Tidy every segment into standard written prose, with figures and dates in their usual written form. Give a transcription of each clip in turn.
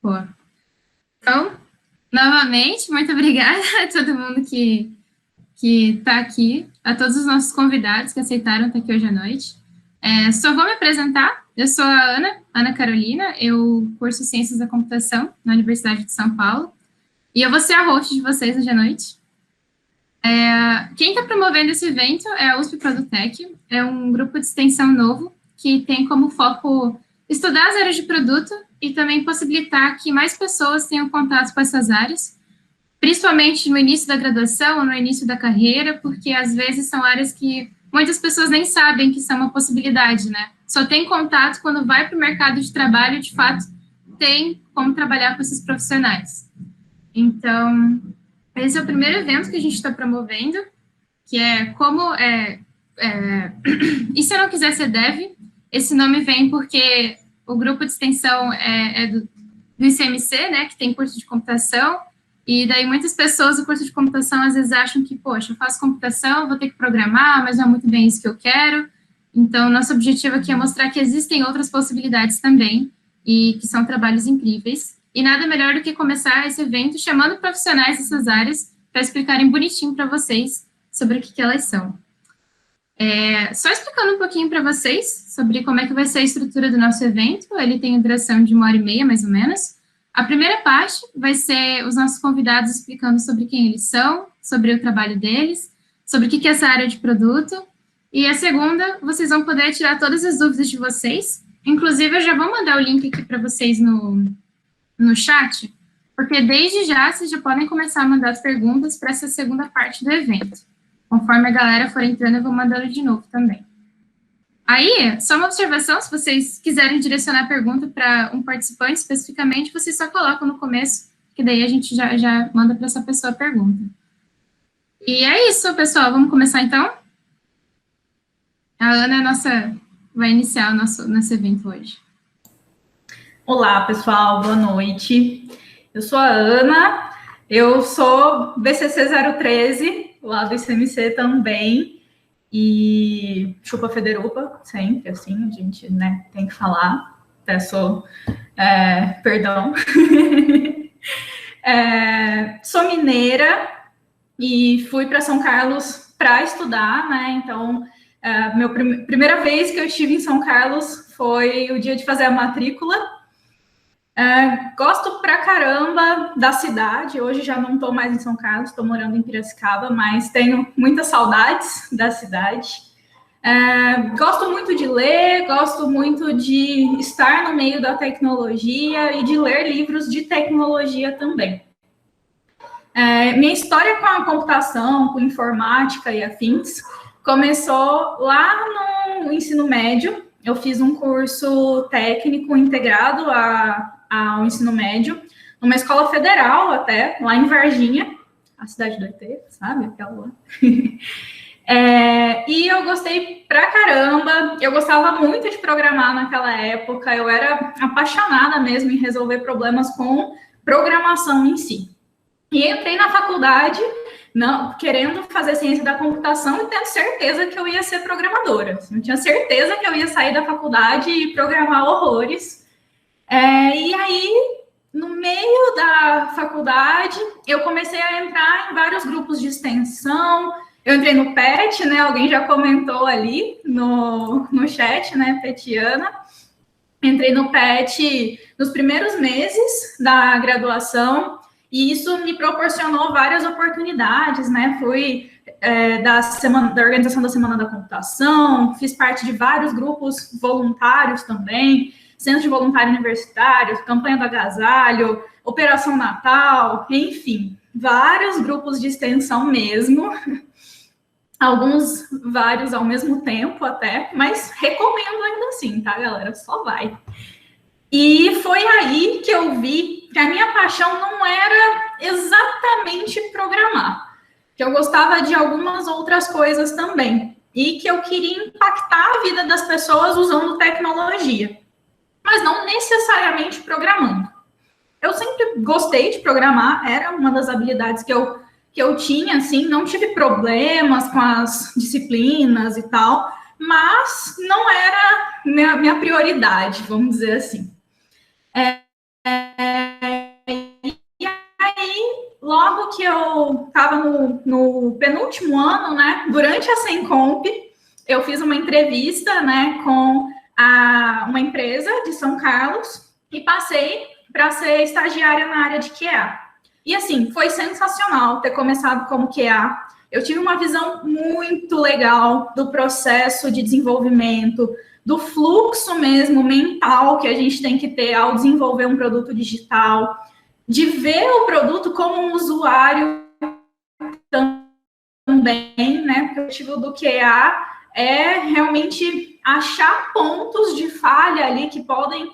Pô. Então, novamente, muito obrigada a todo mundo que está aqui, a todos os nossos convidados que aceitaram estar aqui hoje à noite. Só vou me apresentar. Eu sou a Ana Carolina, eu curso Ciências da Computação na Universidade de São Paulo, e eu vou ser a host de vocês hoje à noite. Quem está promovendo esse evento é a USP Produtec, é um grupo de extensão novo que tem como foco estudar as áreas de produto e também possibilitar que mais pessoas tenham contato com essas áreas, principalmente no início da graduação ou no início da carreira, porque às vezes são áreas que muitas pessoas nem sabem que são uma possibilidade, né? Só tem contato quando vai para o mercado de trabalho, de fato, tem como trabalhar com esses profissionais. Então, esse é o primeiro evento que a gente está promovendo, que é como... E se eu não quiser ser dev? Esse nome vem porque o grupo de extensão é do ICMC, né, que tem curso de computação, e daí muitas pessoas do curso de computação às vezes acham que, poxa, eu faço computação, vou ter que programar, mas não é muito bem isso que eu quero. Então, nosso objetivo aqui é mostrar que existem outras possibilidades também, e que são trabalhos incríveis. E nada melhor do que começar esse evento chamando profissionais dessas áreas para explicarem bonitinho para vocês sobre o que elas são. Só explicando um pouquinho para vocês sobre como é que vai ser a estrutura do nosso evento, ele tem duração de 1h30, mais ou menos. A primeira parte vai ser os nossos convidados explicando sobre quem eles são, sobre o trabalho deles, sobre o que é essa área de produto. E a segunda, vocês vão poder tirar todas as dúvidas de vocês. Inclusive, eu já vou mandar o link aqui para vocês no chat, porque desde já vocês já podem começar a mandar as perguntas para essa segunda parte do evento. Conforme a galera for entrando, eu vou mandando de novo também. Aí, só uma observação, se vocês quiserem direcionar a pergunta para um participante especificamente, vocês só colocam no começo, que daí a gente já manda para essa pessoa a pergunta. E é isso, pessoal. Vamos começar, então? A Ana vai iniciar o nosso evento hoje. Olá, pessoal. Boa noite. Eu sou a Ana, eu sou BCC 013, lá do ICMC também, e chupa Federupa, sempre, assim, a gente, né, tem que falar, peço perdão. Sou mineira e fui para São Carlos para estudar, né, então, primeira vez que eu estive em São Carlos foi o dia de fazer a matrícula. Gosto pra caramba da cidade, hoje já não estou mais em São Carlos, estou morando em Piracicaba, mas tenho muitas saudades da cidade. Gosto muito de ler, gosto muito de estar no meio da tecnologia e de ler livros de tecnologia também. Minha história com a computação, com informática e afins, começou lá no ensino médio. Eu fiz um curso técnico integrado ao ensino médio, numa escola federal até, lá em Varginha, a cidade do ET, sabe? Aquela lá. E eu gostei pra caramba, eu gostava muito de programar naquela época, eu era apaixonada mesmo em resolver problemas com programação em si. E entrei na faculdade querendo fazer ciência da computação e tendo certeza que eu ia ser programadora. Eu tinha certeza que eu ia sair da faculdade e programar horrores. E aí, no meio da faculdade, eu comecei a entrar em vários grupos de extensão. Eu entrei no PET, né? Alguém já comentou ali no chat, né, Petiana? Entrei no PET nos primeiros meses da graduação e isso me proporcionou várias oportunidades, né? Fui da organização da Semana da Computação, fiz parte de vários grupos voluntários também, Centro de Voluntário Universitário, Campanha do Agasalho, Operação Natal, enfim, vários grupos de extensão mesmo, vários ao mesmo tempo até, mas recomendo ainda assim, tá, galera? Só vai. E foi aí que eu vi que a minha paixão não era exatamente programar, que eu gostava de algumas outras coisas também, e que eu queria impactar a vida das pessoas usando tecnologia, mas não necessariamente programando. Eu sempre gostei de programar, era uma das habilidades que eu tinha, assim, não tive problemas com as disciplinas e tal, mas não era minha prioridade, vamos dizer assim. E aí, logo que eu estava no penúltimo ano, né, durante a Sencomp, eu fiz uma entrevista, né, com uma empresa de São Carlos e passei para ser estagiária na área de QA. E assim, foi sensacional ter começado como QA. Eu tive uma visão muito legal do processo de desenvolvimento, do fluxo mesmo mental que a gente tem que ter ao desenvolver um produto digital, de ver o produto como um usuário também, né? Porque o objetivo do QA é realmente achar pontos de falha ali que podem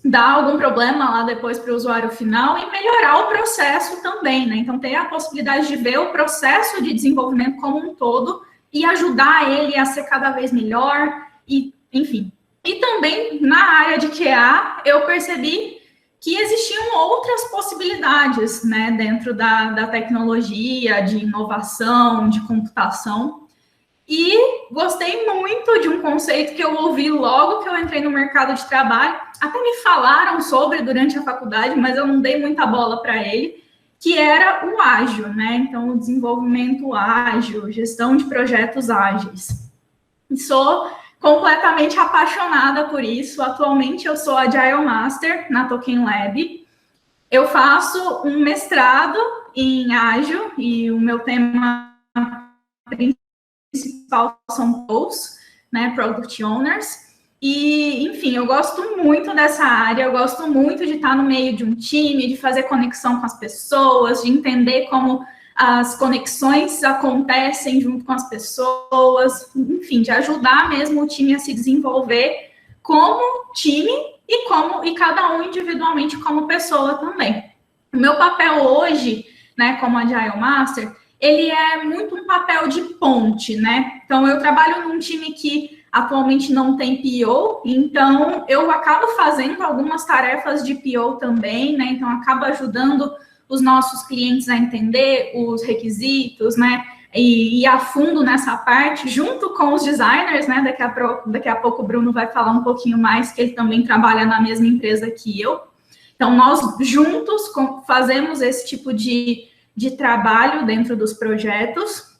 dar algum problema lá depois para o usuário final e melhorar o processo também, né? Então, ter a possibilidade de ver o processo de desenvolvimento como um todo e ajudar ele a ser cada vez melhor, e enfim. E também, na área de QA, eu percebi que existiam outras possibilidades, né, dentro da tecnologia, de inovação, de computação. E gostei muito de um conceito que eu ouvi logo que eu entrei no mercado de trabalho. Até me falaram sobre durante a faculdade, mas eu não dei muita bola para ele, que era o ágil, né? Então, o desenvolvimento ágil, gestão de projetos ágeis. E sou completamente apaixonada por isso. Atualmente, eu sou Agile Master na Token Lab. Eu faço um mestrado em ágil e o meu tema principal são POs, né, Product Owners, e, enfim, eu gosto muito dessa área, eu gosto muito de estar no meio de um time, de fazer conexão com as pessoas, de entender como as conexões acontecem junto com as pessoas, enfim, de ajudar mesmo o time a se desenvolver como time e cada um individualmente como pessoa também. O meu papel hoje, né, como Agile Master, ele é muito um papel de ponte, né? Então, eu trabalho num time que atualmente não tem PO, então eu acabo fazendo algumas tarefas de PO também, né? Então, acabo ajudando os nossos clientes a entender os requisitos, né? E ir a fundo nessa parte, junto com os designers, né? Daqui a pouco o Bruno vai falar um pouquinho mais, que ele também trabalha na mesma empresa que eu. Então, nós juntos fazemos esse tipo de trabalho dentro dos projetos,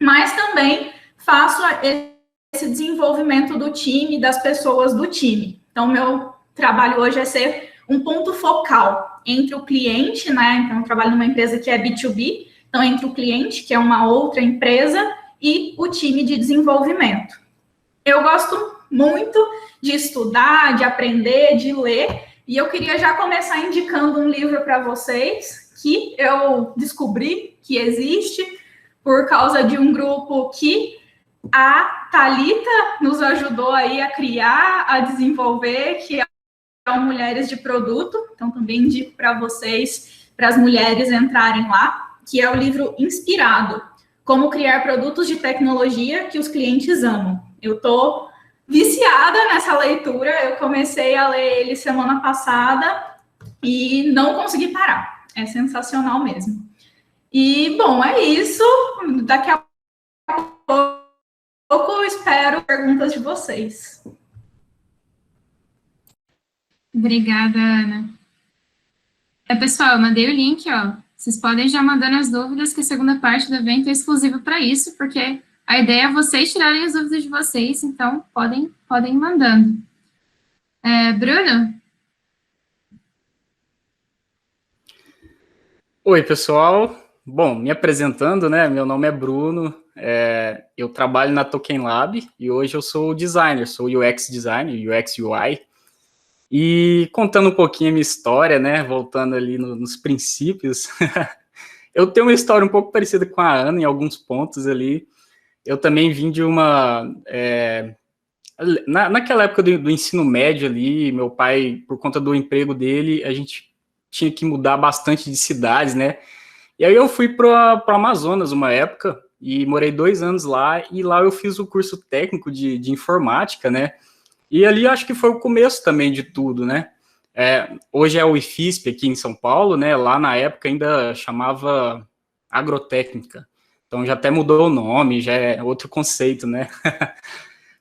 mas também faço esse desenvolvimento do time, das pessoas do time. Então, meu trabalho hoje é ser um ponto focal entre o cliente, né? Então, eu trabalho numa empresa que é B2B, então, entre o cliente, que é uma outra empresa, e o time de desenvolvimento. Eu gosto muito de estudar, de aprender, de ler, e eu queria já começar indicando um livro para vocês, que eu descobri que existe por causa de um grupo que a Thalita nos ajudou aí a criar, a desenvolver, que é o Mulheres de Produto. Então, também indico para vocês, para as mulheres entrarem lá, que é o livro Inspirado, Como Criar Produtos de Tecnologia que os Clientes Amam. Eu estou viciada nessa leitura, eu comecei a ler ele semana passada e não consegui parar. É sensacional mesmo. E, bom, é isso. Daqui a pouco eu espero perguntas de vocês. Obrigada, Ana. Pessoal, eu mandei o link, ó. Vocês podem já mandando as dúvidas, que a segunda parte do evento é exclusiva para isso, porque a ideia é vocês tirarem as dúvidas de vocês, então podem ir mandando. Bruno? Oi, pessoal. Bom, me apresentando, né? Meu nome é Bruno, eu trabalho na Token Lab e hoje eu sou designer, sou UX designer, UX UI. E contando um pouquinho a minha história, né? Voltando ali nos princípios, eu tenho uma história um pouco parecida com a Ana em alguns pontos ali. Eu também vim de uma... naquela época do ensino médio ali, meu pai, por conta do emprego dele, a gente tinha que mudar bastante de cidades, né? E aí eu fui para o Amazonas uma época e morei 2 anos lá, e lá eu fiz o curso técnico de informática, né? E ali acho que foi o começo também de tudo, né? Hoje é o IFISP aqui em São Paulo, né? Lá na época ainda chamava agrotécnica. Então já até mudou o nome, já é outro conceito, né?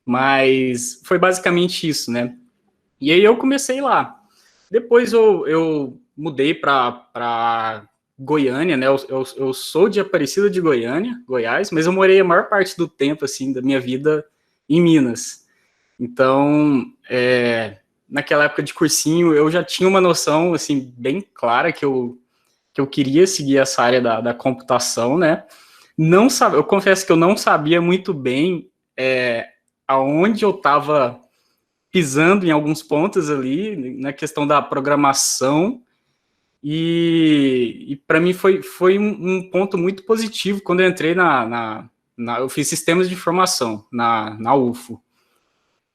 Mas foi basicamente isso, né? E aí eu comecei lá. Depois eu mudei para Goiânia, né? Eu sou de Aparecida de Goiânia, Goiás, mas eu morei a maior parte do tempo, assim, da minha vida em Minas. Então, naquela época de cursinho, eu já tinha uma noção, assim, bem clara que eu queria seguir essa área da computação, né? Não eu confesso que eu não sabia muito bem aonde eu estava pisando em alguns pontos ali, na questão da programação, e para mim foi um ponto muito positivo quando eu entrei eu fiz sistemas de informação na UFO.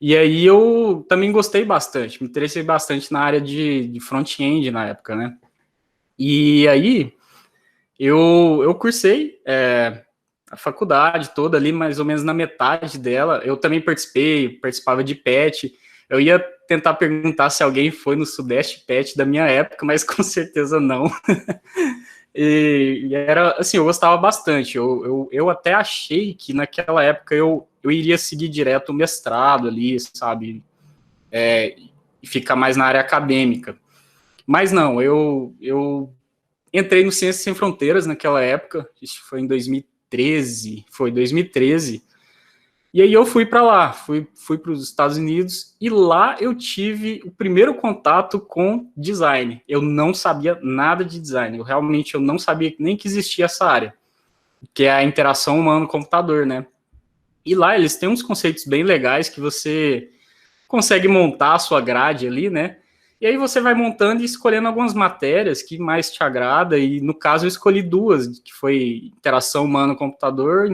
E aí eu também gostei bastante, me interessei bastante na área de front-end na época, né? E aí eu cursei a faculdade toda ali, mais ou menos na metade dela. Eu também participava de PET. Eu ia tentar perguntar se alguém foi no Sudeste PET da minha época, mas com certeza não. E era assim, eu gostava bastante. Eu até achei que naquela época eu iria seguir direto o mestrado ali, sabe? E ficar mais na área acadêmica. Mas não, eu entrei no Ciências Sem Fronteiras naquela época, isso foi em 2013, e aí eu fui para lá, fui para os Estados Unidos, e lá eu tive o primeiro contato com design. Eu não sabia nada de design, eu não sabia nem que existia essa área, que é a interação humano-computador, né? E lá eles têm uns conceitos bem legais que você consegue montar a sua grade ali, né? E aí você vai montando e escolhendo algumas matérias que mais te agrada, e no caso eu escolhi duas, que foi interação humano-computador,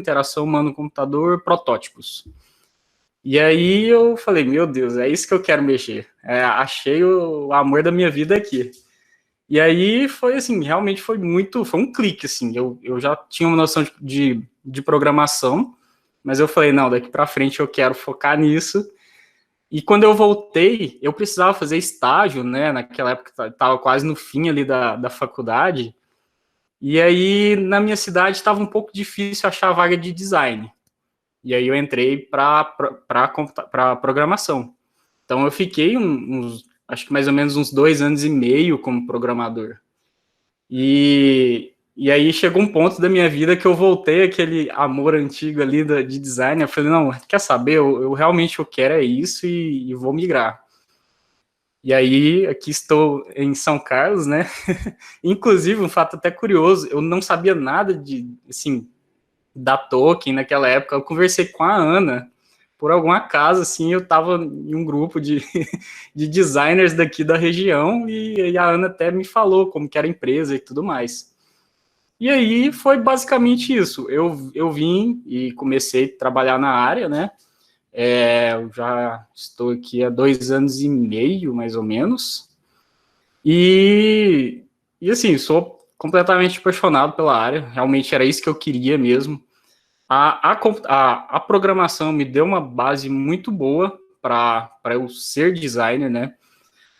protótipos. E aí eu falei, meu Deus, é isso que eu quero mexer. Achei o amor da minha vida aqui. E aí foi assim, realmente foi um clique, assim, eu já tinha uma noção de programação, mas eu falei, não, daqui para frente eu quero focar nisso. E quando eu voltei, eu precisava fazer estágio, né? Naquela época estava quase no fim ali da faculdade. E aí, na minha cidade, estava um pouco difícil achar vaga de design. E aí eu entrei para programação. Então eu fiquei acho que mais ou menos uns 2 anos e meio como programador. E aí chegou um ponto da minha vida que eu voltei aquele amor antigo ali de design. Eu falei, não, quer saber? Eu realmente quero é isso e vou migrar. E aí, aqui estou em São Carlos, né? Inclusive, um fato até curioso, eu não sabia nada assim, da token naquela época. Eu conversei com a Ana, por algum acaso, assim, eu estava em um grupo de designers daqui da região e a Ana até me falou como que era a empresa e tudo mais. E aí foi basicamente isso. Eu vim e comecei a trabalhar na área, né? Eu já estou aqui há 2 anos e meio, mais ou menos. E assim, sou completamente apaixonado pela área. Realmente era isso que eu queria mesmo. A programação me deu uma base muito boa para eu ser designer, né?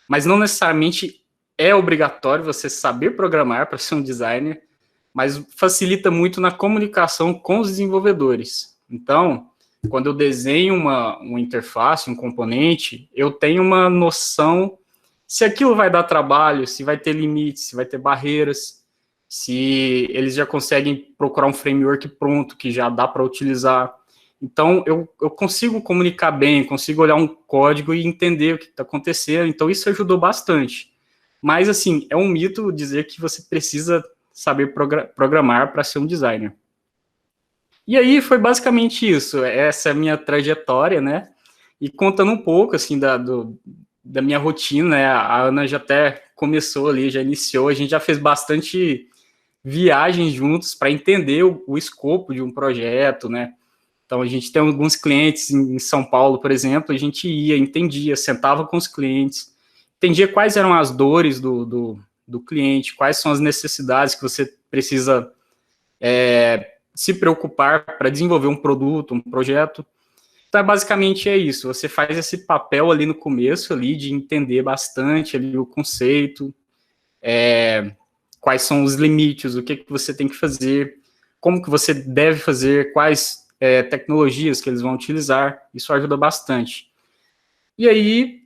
Mas não necessariamente é obrigatório você saber programar para ser um designer, mas facilita muito na comunicação com os desenvolvedores. Então, quando eu desenho uma interface, um componente, eu tenho uma noção se aquilo vai dar trabalho, se vai ter limites, se vai ter barreiras, se eles já conseguem procurar um framework pronto que já dá para utilizar. Então, eu consigo comunicar bem, consigo olhar um código e entender o que está acontecendo. Então, isso ajudou bastante. Mas, assim, é um mito dizer que você precisa saber programar para ser um designer. E aí foi basicamente isso, essa é a minha trajetória, né? E contando um pouco, assim, da minha rotina, né? A Ana já até começou ali, já iniciou, a gente já fez bastante viagens juntos para entender o escopo de um projeto, né? Então, a gente tem alguns clientes em São Paulo, por exemplo, a gente entendia, sentava com os clientes, entendia quais eram as dores do cliente, quais são as necessidades que você precisa se preocupar para desenvolver um produto, um projeto. Então, basicamente é isso, você faz esse papel ali no começo, ali, de entender bastante ali o conceito, quais são os limites, o que você tem que fazer, como que você deve fazer, quais tecnologias que eles vão utilizar, isso ajuda bastante. E aí,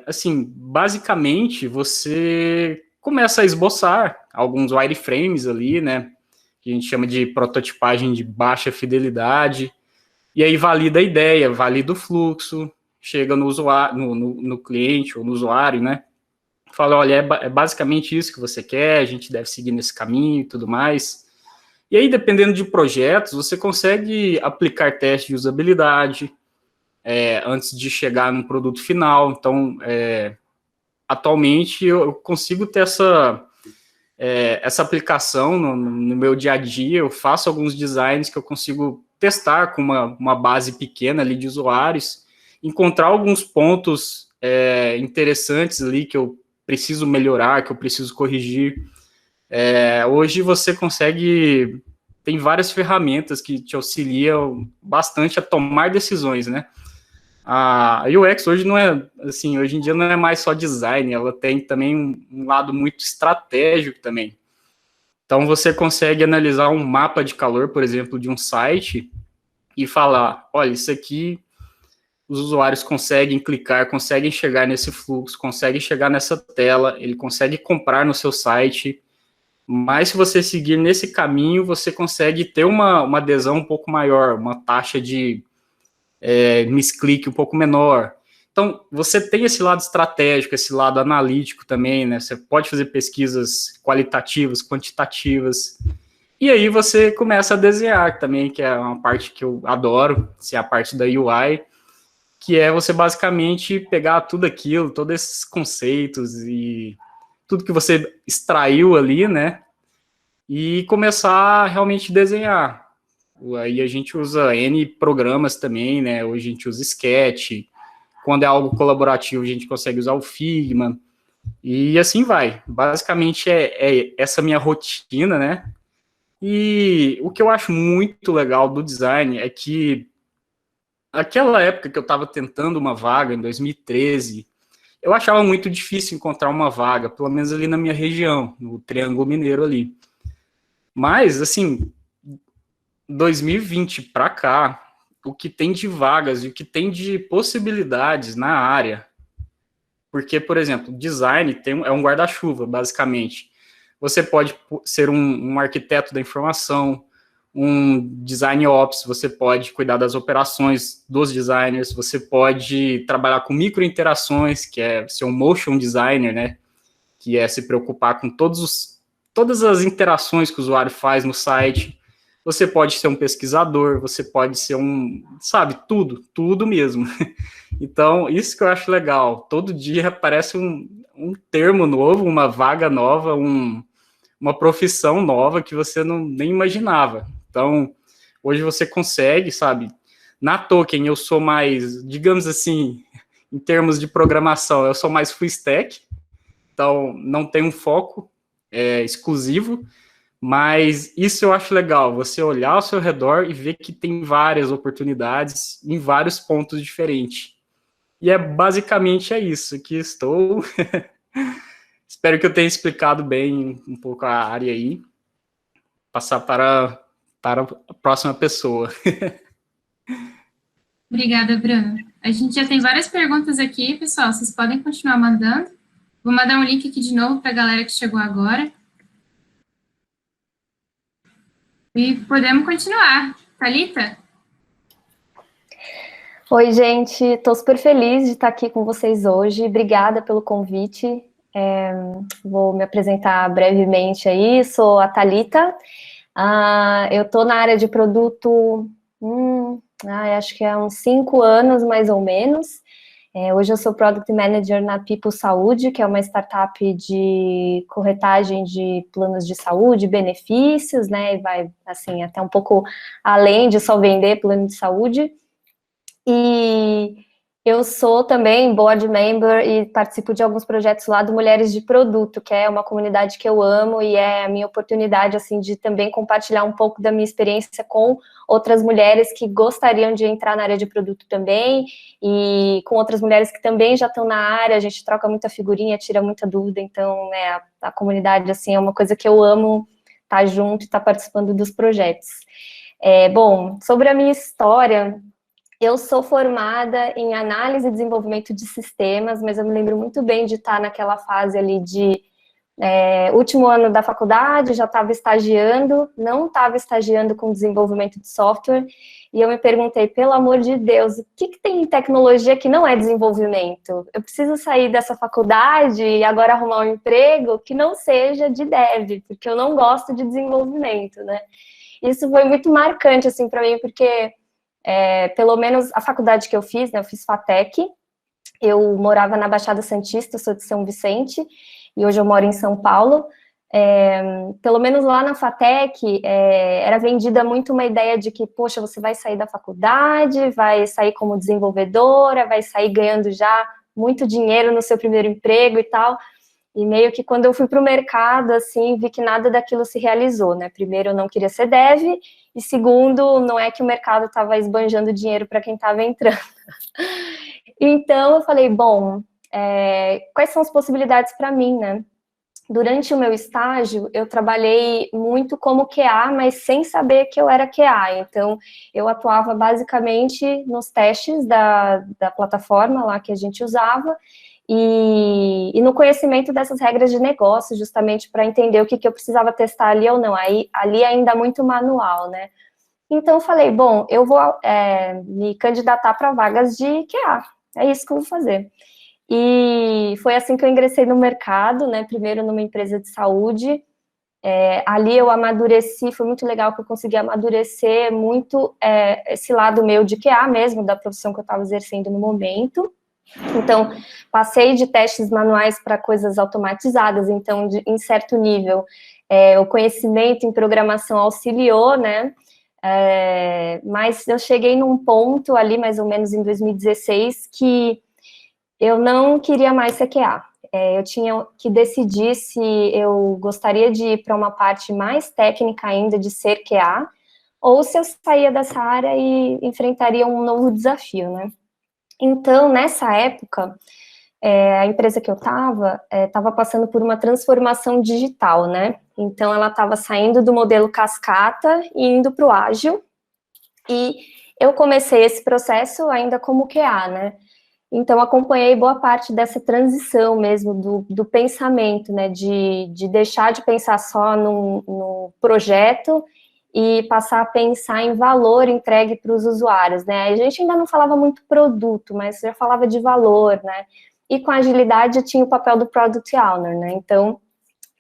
assim, basicamente, você começa a esboçar alguns wireframes ali, né, que a gente chama de prototipagem de baixa fidelidade, e aí valida a ideia, valida o fluxo, chega no usuário, no cliente ou no usuário, né, fala, olha, é basicamente isso que você quer, a gente deve seguir nesse caminho e tudo mais. E aí, dependendo de projetos, você consegue aplicar testes de usabilidade antes de chegar no produto final. Então, atualmente, eu consigo ter essa aplicação no meu dia a dia, eu faço alguns designs que eu consigo testar com uma base pequena ali de usuários, encontrar alguns pontos interessantes ali que eu preciso melhorar, que eu preciso corrigir. Hoje você consegue, tem várias ferramentas que te auxiliam bastante a tomar decisões, né? A UX hoje não é, assim, hoje em dia não é mais só design, ela tem também um lado muito estratégico também. Então você consegue analisar um mapa de calor, por exemplo, de um site e falar, olha, isso aqui os usuários conseguem clicar, conseguem chegar nesse fluxo, conseguem chegar nessa tela, ele consegue comprar no seu site, mas se você seguir nesse caminho, você consegue ter uma adesão um pouco maior, uma taxa de misclick um pouco menor. Então, você tem esse lado estratégico, esse lado analítico também, né? Você pode fazer pesquisas qualitativas, quantitativas, e aí você começa a desenhar também, que é uma parte que eu adoro, se é a parte da UI, que é você basicamente pegar tudo aquilo, todos esses conceitos e tudo que você extraiu ali, né? E começar a realmente desenhar. Aí a gente usa N programas também, né? Hoje a gente usa Sketch. Quando é algo colaborativo, a gente consegue usar o Figma. E assim vai. Basicamente é essa minha rotina, né? E o que eu acho muito legal do design é que aquela época que eu estava tentando uma vaga, em 2013, eu achava muito difícil encontrar uma vaga, pelo menos ali na minha região, no Triângulo Mineiro ali. Mas, assim, 2020 para cá, o que tem de vagas e o que tem de possibilidades na área, porque, por exemplo, design é um guarda-chuva, basicamente. Você pode ser um arquiteto da informação, um design ops, você pode cuidar das operações dos designers, você pode trabalhar com microinterações, que é ser um motion designer, né? Que é se preocupar com todas as interações que o usuário faz no site. Você pode ser um pesquisador, você pode ser sabe, tudo mesmo. Então, isso que eu acho legal. Todo dia aparece um termo novo, uma vaga nova, uma profissão nova que você nem imaginava. Então, hoje você consegue, sabe? Na Token, eu sou mais, digamos assim, em termos de programação, eu sou mais full stack, então não tenho um foco exclusivo, mas isso eu acho legal, você olhar ao seu redor e ver que tem várias oportunidades em vários pontos diferentes. E basicamente isso que estou. Espero que eu tenha explicado bem um pouco a área aí. Passar para a próxima pessoa. Obrigada, Bruno. A gente já tem várias perguntas aqui, pessoal, vocês podem continuar mandando. Vou mandar um link aqui de novo para a galera que chegou agora. E podemos continuar. Thalita? Oi, gente, estou super feliz de estar aqui com vocês hoje. Obrigada pelo convite. Vou me apresentar brevemente aí. Sou a Thalita. Eu estou na área de produto, acho que há uns 5 anos, mais ou menos. Hoje eu sou Product Manager na People Saúde, que é uma startup de corretagem de planos de saúde, benefícios, né? E vai, assim, até um pouco além de só vender plano de saúde. E eu sou também board member e participo de alguns projetos lá do Mulheres de Produto, que é uma comunidade que eu amo e é a minha oportunidade, assim, de também compartilhar um pouco da minha experiência com outras mulheres que gostariam de entrar na área de produto também e com outras mulheres que também já estão na área, a gente troca muita figurinha, tira muita dúvida, então, né, a comunidade, assim, é uma coisa que eu amo estar junto e estar participando dos projetos. Bom, sobre a minha história, Eu sou formada em análise e desenvolvimento de sistemas, mas eu me lembro muito bem de estar naquela fase ali de último ano da faculdade, já estava estagiando, não estava estagiando com desenvolvimento de software, e eu me perguntei, pelo amor de Deus, o que tem em tecnologia que não é desenvolvimento? Eu preciso sair dessa faculdade e agora arrumar um emprego que não seja de dev, porque eu não gosto de desenvolvimento, né? Isso foi muito marcante, assim, para mim, porque pelo menos a faculdade que eu fiz, né, eu fiz FATEC, eu morava na Baixada Santista, eu sou de São Vicente, e hoje eu moro em São Paulo. Pelo menos lá na FATEC, era vendida muito uma ideia de que, poxa, você vai sair da faculdade, vai sair como desenvolvedora, vai sair ganhando já muito dinheiro no seu primeiro emprego e tal. E meio que quando eu fui para o mercado, assim, vi que nada daquilo se realizou, né? Primeiro, eu não queria ser dev, e segundo, não é que o mercado estava esbanjando dinheiro para quem estava entrando. Então, eu falei, bom, quais são as possibilidades para mim, né? Durante o meu estágio, eu trabalhei muito como QA, mas sem saber que eu era QA. Então, eu atuava basicamente nos testes da plataforma lá que a gente usava, e no conhecimento dessas regras de negócio, justamente para entender o que eu precisava testar ali ou não. Ali ainda muito manual, né? Então, eu falei, bom, eu vou me candidatar para vagas de QA. É isso que eu vou fazer. E foi assim que eu ingressei no mercado, né? Primeiro numa empresa de saúde. Ali eu amadureci, foi muito legal que eu consegui amadurecer muito esse lado meu de QA mesmo, da profissão que eu estava exercendo no momento. Então, passei de testes manuais para coisas automatizadas, então, em certo nível, o conhecimento em programação auxiliou, né? Mas eu cheguei num ponto ali, mais ou menos em 2016, que eu não queria mais ser QA. Eu tinha que decidir se eu gostaria de ir para uma parte mais técnica ainda de ser QA, ou se eu saía dessa área e enfrentaria um novo desafio, né? Então, nessa época, a empresa que eu estava passando por uma transformação digital, né? Então, ela estava saindo do modelo cascata e indo para o ágil, e eu comecei esse processo ainda como QA, né? Então, acompanhei boa parte dessa transição mesmo do pensamento, né? De deixar de pensar só no projeto e passar a pensar em valor entregue para os usuários, né? A gente ainda não falava muito produto, mas já falava de valor, né? E com agilidade tinha o papel do Product Owner, né? Então,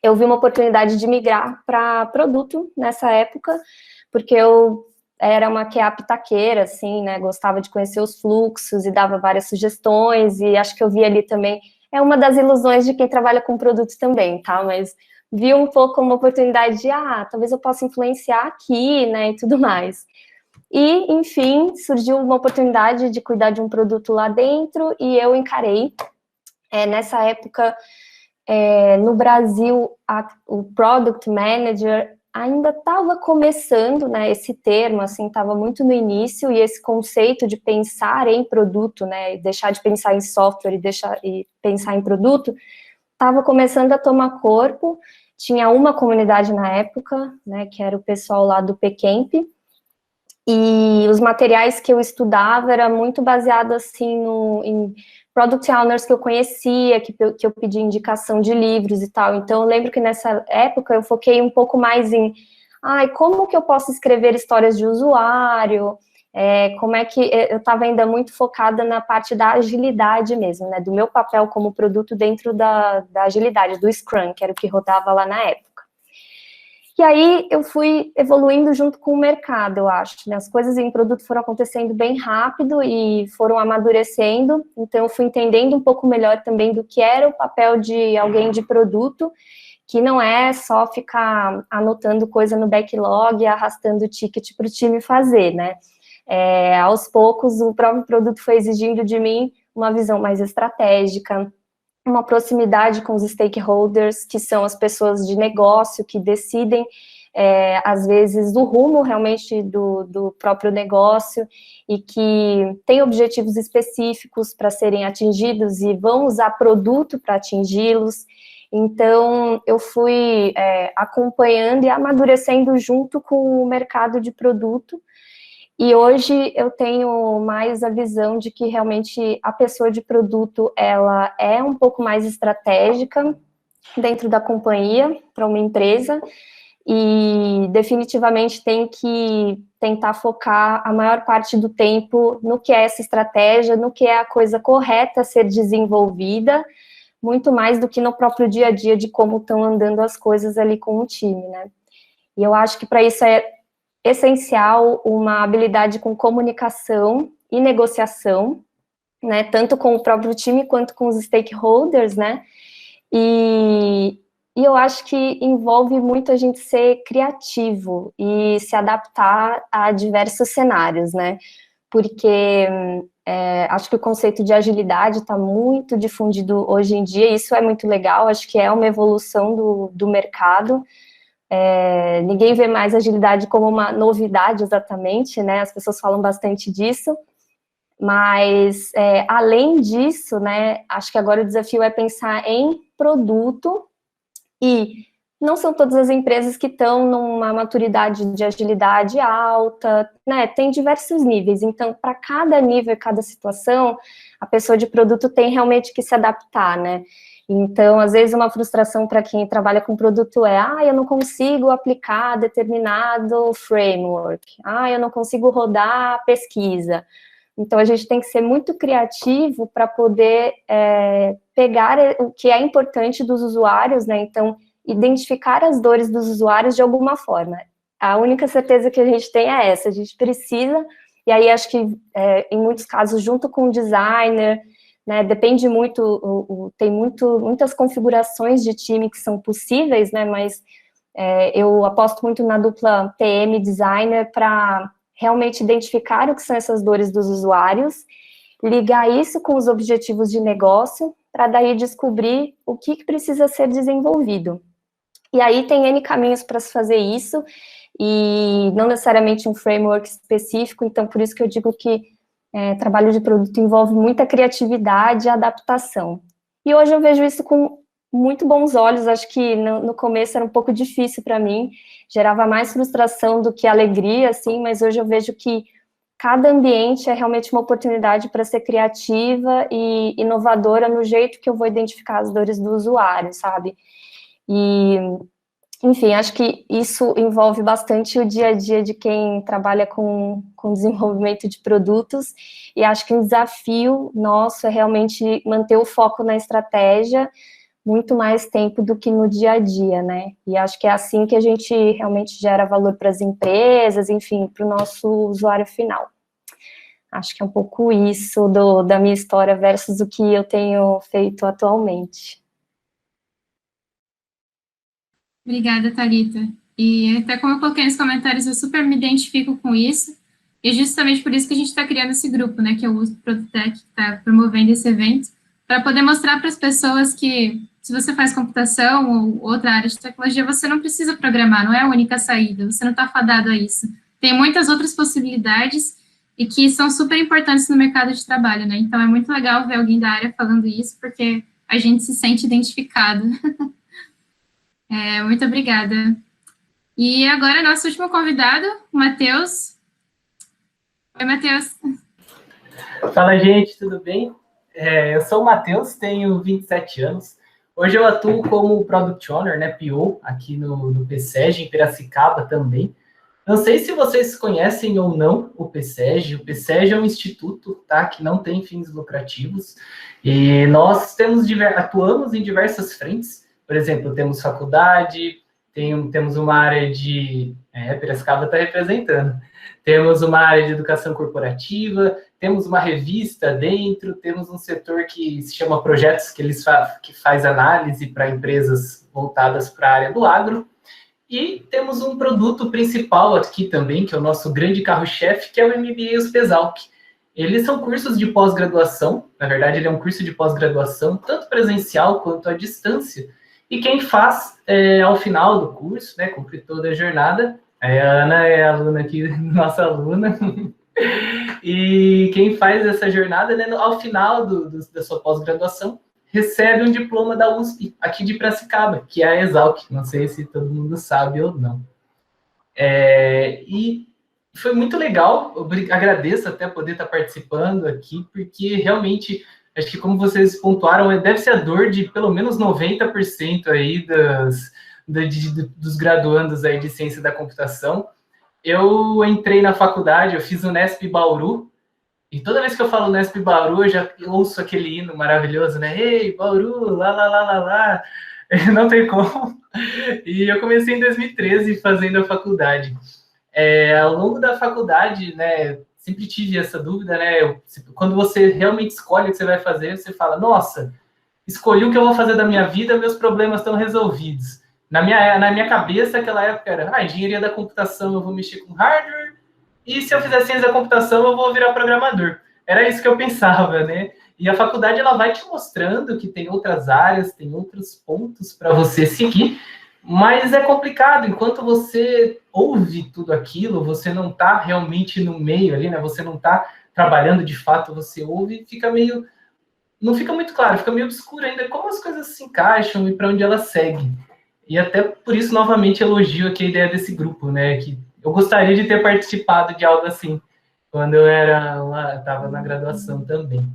eu vi uma oportunidade de migrar para produto nessa época, porque eu era uma QA pitaqueira, assim, né? Gostava de conhecer os fluxos e dava várias sugestões, e acho que eu vi ali também, é uma das ilusões de quem trabalha com produto também, tá? Mas vi um pouco uma oportunidade de, talvez eu possa influenciar aqui, né, e tudo mais. E, enfim, surgiu uma oportunidade de cuidar de um produto lá dentro, e eu encarei. Nessa época, no Brasil, o Product Manager ainda estava começando, né, esse termo, assim, estava muito no início, e esse conceito de pensar em produto, né, deixar de pensar em software e pensar em produto, estava começando a tomar corpo. Tinha uma comunidade na época, né, que era o pessoal lá do PCamp, e os materiais que eu estudava era muito baseado, assim, em product owners que eu conhecia, que eu pedi indicação de livros e tal. Então, eu lembro que nessa época eu foquei um pouco mais em, como que eu posso escrever histórias de usuário, como é que eu estava ainda muito focada na parte da agilidade mesmo, né, do meu papel como produto dentro da agilidade, do Scrum, que era o que rodava lá na época. E aí eu fui evoluindo junto com o mercado, eu acho, né? As coisas em produto foram acontecendo bem rápido e foram amadurecendo, então eu fui entendendo um pouco melhor também do que era o papel de alguém de produto, que não é só ficar anotando coisa no backlog e arrastando o ticket para o time fazer, né? Aos poucos, o próprio produto foi exigindo de mim uma visão mais estratégica, uma proximidade com os stakeholders, que são as pessoas de negócio que decidem, às vezes, o rumo realmente do próprio negócio e que têm objetivos específicos para serem atingidos e vão usar produto para atingi-los. Então, eu fui acompanhando e amadurecendo junto com o mercado de produto. E hoje eu tenho mais a visão de que realmente a pessoa de produto, ela é um pouco mais estratégica dentro da companhia, para uma empresa, e definitivamente tem que tentar focar a maior parte do tempo no que é essa estratégia, no que é a coisa correta a ser desenvolvida, muito mais do que no próprio dia a dia de como estão andando as coisas ali com o time, né? E eu acho que para isso é essencial uma habilidade com comunicação e negociação, né? Tanto com o próprio time quanto com os stakeholders, né? E eu acho que envolve muito a gente ser criativo e se adaptar a diversos cenários, né? Porque acho que o conceito de agilidade está muito difundido hoje em dia, e isso é muito legal, acho que é uma evolução do mercado. Ninguém vê mais agilidade como uma novidade exatamente, né? As pessoas falam bastante disso, mas além disso, né, acho que agora o desafio é pensar em produto, e não são todas as empresas que estão numa maturidade de agilidade alta, né? Tem diversos níveis, então, para cada nível, cada situação, a pessoa de produto tem realmente que se adaptar, né? Então, às vezes, uma frustração para quem trabalha com produto é, eu não consigo aplicar determinado framework, eu não consigo rodar a pesquisa. Então, a gente tem que ser muito criativo para poder pegar o que é importante dos usuários, né? Então, identificar as dores dos usuários de alguma forma. A única certeza que a gente tem é essa, a gente precisa, e aí acho que em muitos casos, junto com o designer, né, depende muito, tem muitas configurações de time que são possíveis, né, mas eu aposto muito na dupla PM designer para realmente identificar o que são essas dores dos usuários, ligar isso com os objetivos de negócio, para daí descobrir o que precisa ser desenvolvido. E aí tem N caminhos para se fazer isso, e não necessariamente um framework específico, então por isso que eu digo que trabalho de produto envolve muita criatividade e adaptação. E hoje eu vejo isso com muito bons olhos, acho que no começo era um pouco difícil para mim, gerava mais frustração do que alegria, assim, mas hoje eu vejo que cada ambiente é realmente uma oportunidade para ser criativa e inovadora no jeito que eu vou identificar as dores do usuário, sabe? E, enfim, acho que isso envolve bastante o dia a dia de quem trabalha com desenvolvimento de produtos, e acho que um desafio nosso é realmente manter o foco na estratégia muito mais tempo do que no dia a dia, né? E acho que é assim que a gente realmente gera valor para as empresas, enfim, para o nosso usuário final. Acho que é um pouco isso da minha história versus o que eu tenho feito atualmente. Obrigada, Thalita. E até como eu coloquei nos comentários, eu super me identifico com isso, e justamente por isso que a gente está criando esse grupo, né, que é o USP Produtech, que está promovendo esse evento, para poder mostrar para as pessoas que, se você faz computação ou outra área de tecnologia, você não precisa programar, não é a única saída, você não está fadado a isso. Tem muitas outras possibilidades e que são super importantes no mercado de trabalho, né? Então, é muito legal ver alguém da área falando isso, porque a gente se sente identificado. Muito obrigada. E agora, nosso último convidado, o Matheus. Oi, Matheus. Fala, gente, tudo bem? Eu sou o Matheus, tenho 27 anos. Hoje eu atuo como Product Owner, né, PO, aqui no PSEG, em Piracicaba também. Não sei se vocês conhecem ou não o PSEG. O PSEG é um instituto, tá, que não tem fins lucrativos. E nós atuamos em diversas frentes. Por exemplo, temos faculdade, temos uma área de... Piracicaba está representando. Temos uma área de educação corporativa, temos uma revista dentro, temos um setor que se chama Projetos, que faz análise para empresas voltadas para a área do agro. E temos um produto principal aqui também, que é o nosso grande carro-chefe, que é o MBA USP-Exalc. Eles são cursos de pós-graduação, na verdade ele é um curso de pós-graduação, tanto presencial quanto à distância. E quem faz, ao final do curso, né, cumpre toda a jornada, a Ana é aluna aqui, nossa aluna, e quem faz essa jornada, né, ao final da sua pós-graduação, recebe um diploma da USP, aqui de Piracicaba, que é a Exalc, não sei se todo mundo sabe ou não. E Foi muito legal, eu agradeço até poder estar participando aqui, porque realmente, acho que como vocês pontuaram, deve ser a dor de pelo menos 90% aí dos graduandos aí de ciência da computação. Eu entrei na faculdade, eu fiz o Nesp Bauru, e toda vez que eu falo Nesp Bauru, eu já ouço aquele hino maravilhoso, né? Ei, Bauru, lá, lá, lá, lá, lá. Não tem como. E eu comecei em 2013 fazendo a faculdade. Ao longo da faculdade, né, sempre tive essa dúvida, né? Quando você realmente escolhe o que você vai fazer, você fala, nossa, escolhi o que eu vou fazer da minha vida, meus problemas estão resolvidos. Na minha cabeça, naquela época era, engenharia da computação, eu vou mexer com hardware, e se eu fizer ciência da computação, eu vou virar programador. Era isso que eu pensava, né? E a faculdade, ela vai te mostrando que tem outras áreas, tem outros pontos para você seguir, mas é complicado, enquanto você ouve tudo aquilo, você não está realmente no meio ali, né? Você não está trabalhando de fato, você ouve, fica meio... Não fica muito claro, fica meio obscuro ainda como as coisas se encaixam e para onde elas seguem. E até por isso, novamente, elogio aqui a ideia desse grupo, né? Que eu gostaria de ter participado de algo assim, quando eu estava na graduação também.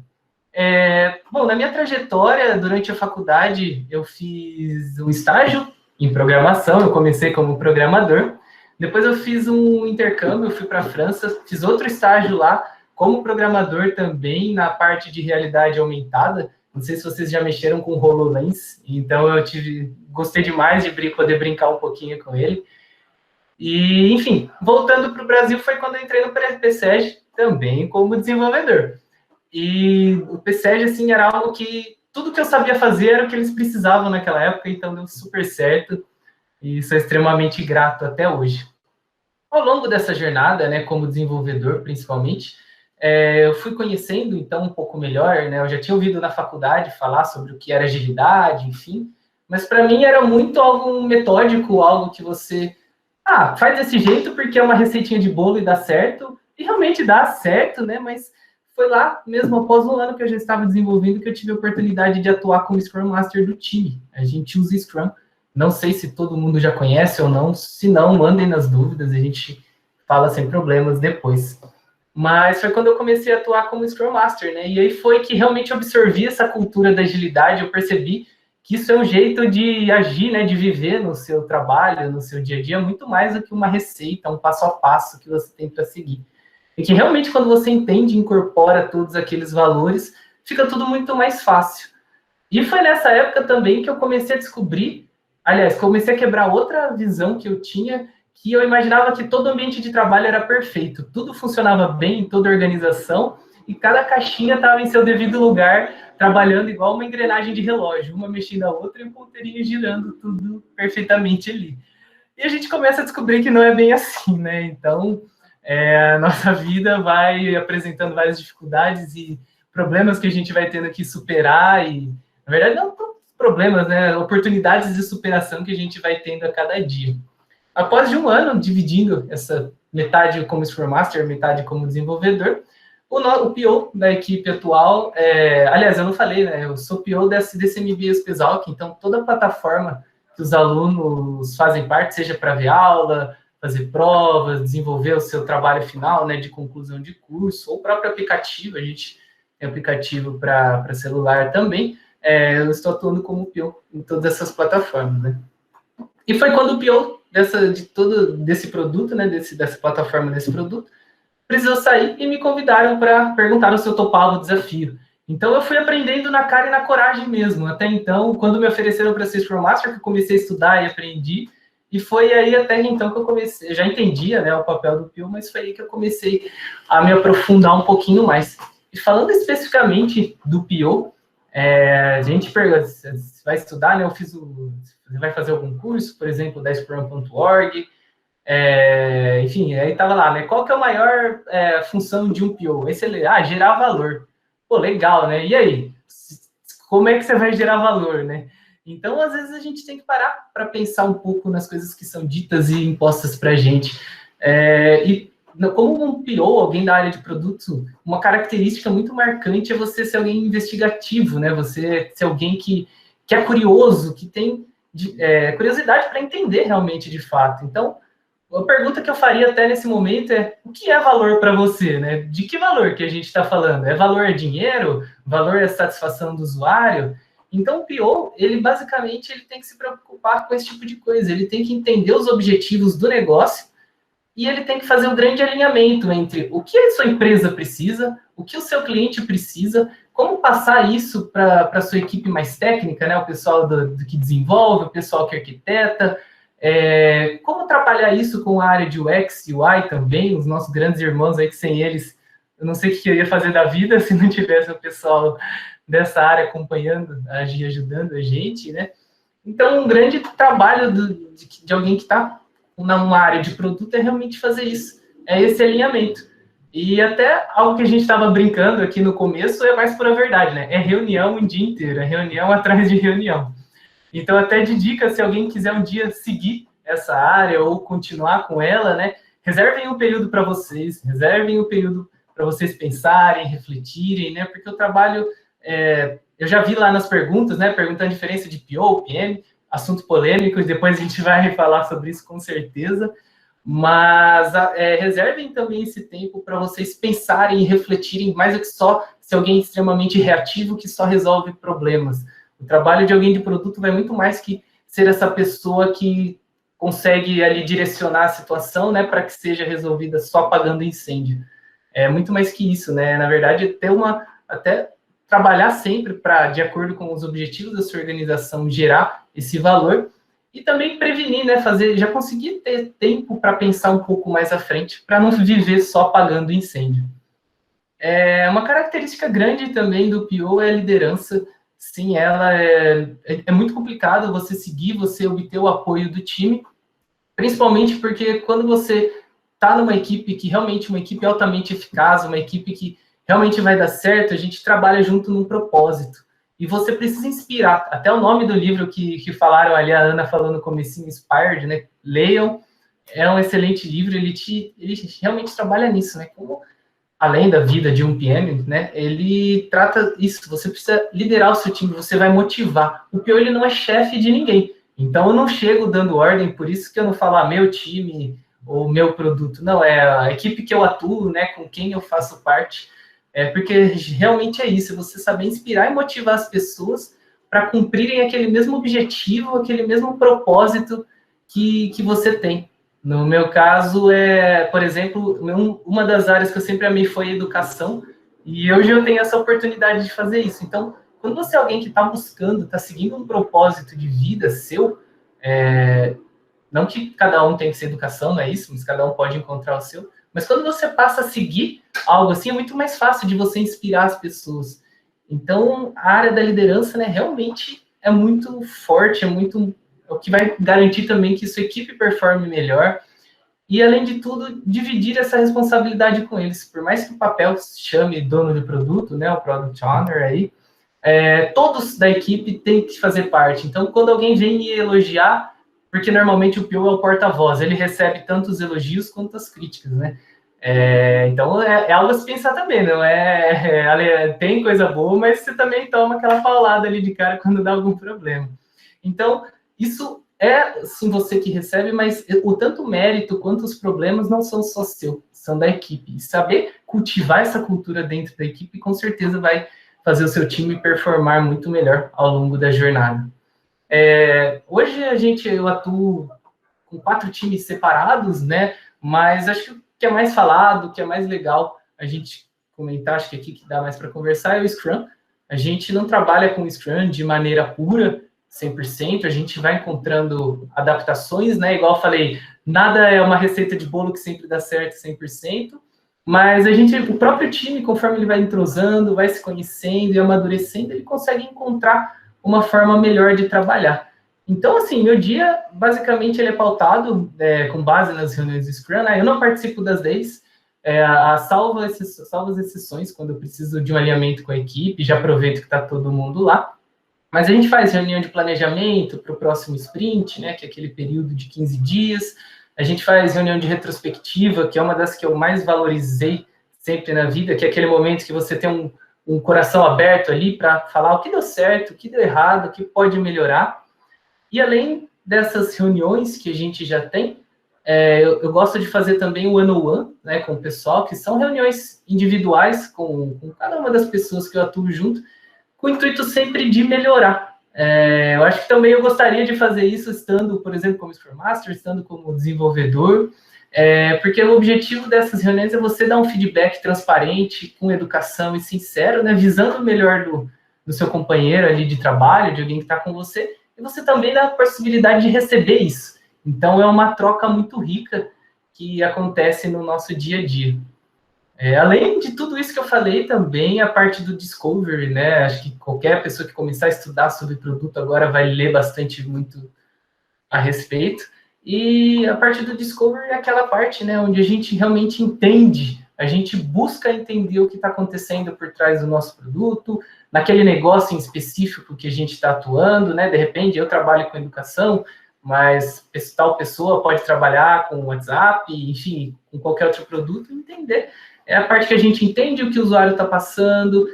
Bom, na minha trajetória, durante a faculdade, eu fiz um estágio em programação, eu comecei como programador, depois eu fiz um intercâmbio, eu fui para a França, fiz outro estágio lá, como programador também, na parte de realidade aumentada. Não sei se vocês já mexeram com HoloLens, então eu gostei demais de poder brincar um pouquinho com ele. E, enfim, voltando para o Brasil, foi quando eu entrei no PSEG, também como desenvolvedor. E o PSEG, assim, era algo que tudo que eu sabia fazer era o que eles precisavam naquela época, então deu super certo, e sou extremamente grato até hoje. Ao longo dessa jornada, né, como desenvolvedor, principalmente, eu fui conhecendo, então, um pouco melhor, né, eu já tinha ouvido na faculdade falar sobre o que era agilidade, enfim, mas para mim era muito algo metódico, algo que você, faz desse jeito porque é uma receitinha de bolo e dá certo, e realmente dá certo, né, mas foi lá, mesmo após um ano que eu já estava desenvolvendo, que eu tive a oportunidade de atuar como Scrum Master do time. A gente usa Scrum. Não sei se todo mundo já conhece ou não. Se não, mandem nas dúvidas. A gente fala sem problemas depois. Mas foi quando eu comecei a atuar como Scrum Master, né? E aí foi que realmente absorvi essa cultura da agilidade. Eu percebi que isso é um jeito de agir, né? De viver no seu trabalho, no seu dia a dia, muito mais do que uma receita, um passo a passo que você tem para seguir. E que realmente, quando você entende e incorpora todos aqueles valores, fica tudo muito mais fácil. E foi nessa época também que eu comecei a descobrir, comecei a quebrar outra visão que eu tinha, que eu imaginava que todo ambiente de trabalho era perfeito. Tudo funcionava bem em toda a organização, e cada caixinha estava em seu devido lugar, trabalhando igual uma engrenagem de relógio, uma mexendo a outra e um ponteirinho girando tudo perfeitamente ali. E a gente começa a descobrir que não é bem assim, né? Então... a nossa vida vai apresentando várias dificuldades e problemas que a gente vai tendo que superar e, na verdade, não problemas, né? Oportunidades de superação que a gente vai tendo a cada dia. Após de um ano dividindo essa metade como Scrum Master, metade como desenvolvedor, o PO da equipe atual, aliás, eu não falei, né? Eu sou PO desse MBA Spesalc, então toda a plataforma que os alunos fazem parte, seja para ver aula, fazer provas, desenvolver o seu trabalho final, né, de conclusão de curso, ou o próprio aplicativo, a gente tem aplicativo para celular também, eu estou atuando como PO em todas essas plataformas, né. E foi quando o PO desse produto, né, dessa plataforma, desse produto, precisou sair e me convidaram para perguntar se eu topava o desafio. Então, eu fui aprendendo na cara e na coragem mesmo. Até então, quando me ofereceram para ser Scrum Master, que eu comecei a estudar e aprendi. E foi aí até então que eu comecei, eu já entendia, né, o papel do PO, mas foi aí que eu comecei a me aprofundar um pouquinho mais. E falando especificamente do PO, a gente pergunta, você vai estudar, né, você vai fazer algum curso, por exemplo, da Scrum.org, enfim, aí tava lá, né, qual que é a maior função de um PO? Aí você lê, gerar valor. Pô, legal, né, e aí? Como é que você vai gerar valor, né? Então, às vezes, a gente tem que parar para pensar um pouco nas coisas que são ditas e impostas para a gente. E como um PO, alguém da área de produto, uma característica muito marcante é você ser alguém investigativo, né? Você ser alguém que é curioso, que tem curiosidade para entender realmente de fato. Então, a pergunta que eu faria até nesse momento é: o que é valor para você, né? De que valor que a gente está falando? É valor é dinheiro? Valor é satisfação do usuário? Então, o PO, ele basicamente ele tem que se preocupar com esse tipo de coisa. Ele tem que entender os objetivos do negócio e ele tem que fazer um grande alinhamento entre o que a sua empresa precisa, o que o seu cliente precisa, como passar isso para a sua equipe mais técnica, né? O pessoal do que desenvolve, o pessoal que arquiteta, como trabalhar isso com a área de UX e UI também, os nossos grandes irmãos aí, que sem eles, eu não sei o que eu ia fazer da vida se não tivesse o pessoal dessa área acompanhando, ajudando a gente, né? Então, um grande trabalho de alguém que está numa área de produto é realmente fazer isso, é esse alinhamento. E até algo que a gente estava brincando aqui no começo é mais pura verdade, né? É reunião o dia inteiro, é reunião atrás de reunião. Então, até de dica, se alguém quiser um dia seguir essa área ou continuar com ela, né? Reservem um período para vocês, reservem um período para vocês pensarem, refletirem, né? Porque o trabalho, eu já vi lá nas perguntas, né? Perguntando a diferença de PO, PM, assunto polêmico, e depois a gente vai falar sobre isso com certeza. Mas reservem também esse tempo para vocês pensarem e refletirem mais do que só se alguém é extremamente reativo que só resolve problemas. O trabalho de alguém de produto vai muito mais que ser essa pessoa que consegue ali direcionar a situação, né, para que seja resolvida só apagando incêndio. É muito mais que isso, né? Na verdade, até trabalhar sempre para, de acordo com os objetivos da sua organização, gerar esse valor e também prevenir, né, já conseguir ter tempo para pensar um pouco mais à frente, para não viver só apagando incêndio. Uma característica grande também do PO é a liderança. Sim, ela é muito complicado você seguir, você obter o apoio do time, principalmente porque quando você está numa equipe que realmente uma equipe altamente eficaz, uma equipe que realmente vai dar certo, a gente trabalha junto num propósito. E você precisa inspirar. Até o nome do livro que falaram ali, a Ana falou no comecinho, Inspired, né? Leiam, é um excelente livro, ele realmente trabalha nisso, né? Como além da vida de um PM, né, ele trata isso, você precisa liderar o seu time, você vai motivar. O PO, ele não é chefe de ninguém, então eu não chego dando ordem, por isso que eu não falo meu time ou meu produto, não, é a equipe que eu atuo, né, com quem eu faço parte, porque realmente é isso, você saber inspirar e motivar as pessoas para cumprirem aquele mesmo objetivo, aquele mesmo propósito que você tem. No meu caso, por exemplo, uma das áreas que eu sempre amei foi a educação, e hoje eu tenho essa oportunidade de fazer isso. Então, quando você é alguém que está buscando, está seguindo um propósito de vida seu, não que cada um tem que ser educação, não é isso, mas cada um pode encontrar o seu, mas quando você passa a seguir algo assim, é muito mais fácil de você inspirar as pessoas. Então, a área da liderança, né, realmente é muito forte, o que vai garantir também que sua equipe performe melhor e, além de tudo, dividir essa responsabilidade com eles. Por mais que o papel se chame dono de produto, né, o Product Owner aí, todos da equipe têm que fazer parte. Então, quando alguém vem me elogiar, porque normalmente o PO é o porta-voz, ele recebe tanto os elogios quanto as críticas, né? Então, é algo a se pensar também, não tem coisa boa, mas você também toma aquela paulada ali de cara quando dá algum problema. Então, isso é, sim, você que recebe, mas o tanto mérito quanto os problemas não são só seu, são da equipe. E saber cultivar essa cultura dentro da equipe, com certeza vai fazer o seu time performar muito melhor ao longo da jornada. Hoje eu atuo com 4 times separados, né? Mas acho que o que é mais falado, o que é mais legal a gente comentar, acho que aqui que dá mais para conversar, é o Scrum. A gente não trabalha com o Scrum de maneira pura, 100%, a gente vai encontrando adaptações, né? Igual eu falei, nada é uma receita de bolo que sempre dá certo 100%, mas o próprio time, conforme ele vai entrosando, vai se conhecendo e amadurecendo, ele consegue encontrar uma forma melhor de trabalhar. Então, assim, meu dia, basicamente, ele é pautado com base nas reuniões do Scrum, né? Eu não participo das days, salvo as exceções, quando eu preciso de um alinhamento com a equipe, já aproveito que está todo mundo lá. Mas a gente faz reunião de planejamento para o próximo sprint, né, que é aquele período de 15 dias. A gente faz reunião de retrospectiva, que é uma das que eu mais valorizei sempre na vida, que é aquele momento que você tem um coração aberto ali para falar o que deu certo, o que deu errado, o que pode melhorar. E além dessas reuniões que a gente já tem, Eu gosto de fazer também o one-on-one, né, com o pessoal, que são reuniões individuais com cada uma das pessoas que eu atuo junto, com o intuito sempre de melhorar. Eu acho que também eu gostaria de fazer isso estando, por exemplo, como Scrum Master, estando como desenvolvedor, porque o objetivo dessas reuniões é você dar um feedback transparente, com educação e sincero, né, visando o melhor do seu companheiro ali de trabalho, de alguém que está com você, e você também dá a possibilidade de receber isso. Então, é uma troca muito rica que acontece no nosso dia a dia. Além de tudo isso que eu falei, também a parte do discovery, né? Acho que qualquer pessoa que começar a estudar sobre produto agora vai ler bastante muito a respeito. E a parte do discovery é aquela parte, né, onde a gente realmente entende, a gente busca entender o que está acontecendo por trás do nosso produto, naquele negócio em específico que a gente está atuando, né? De repente, eu trabalho com educação, mas tal pessoa pode trabalhar com WhatsApp, enfim, com qualquer outro produto, e entender. É a parte que a gente entende o que o usuário está passando,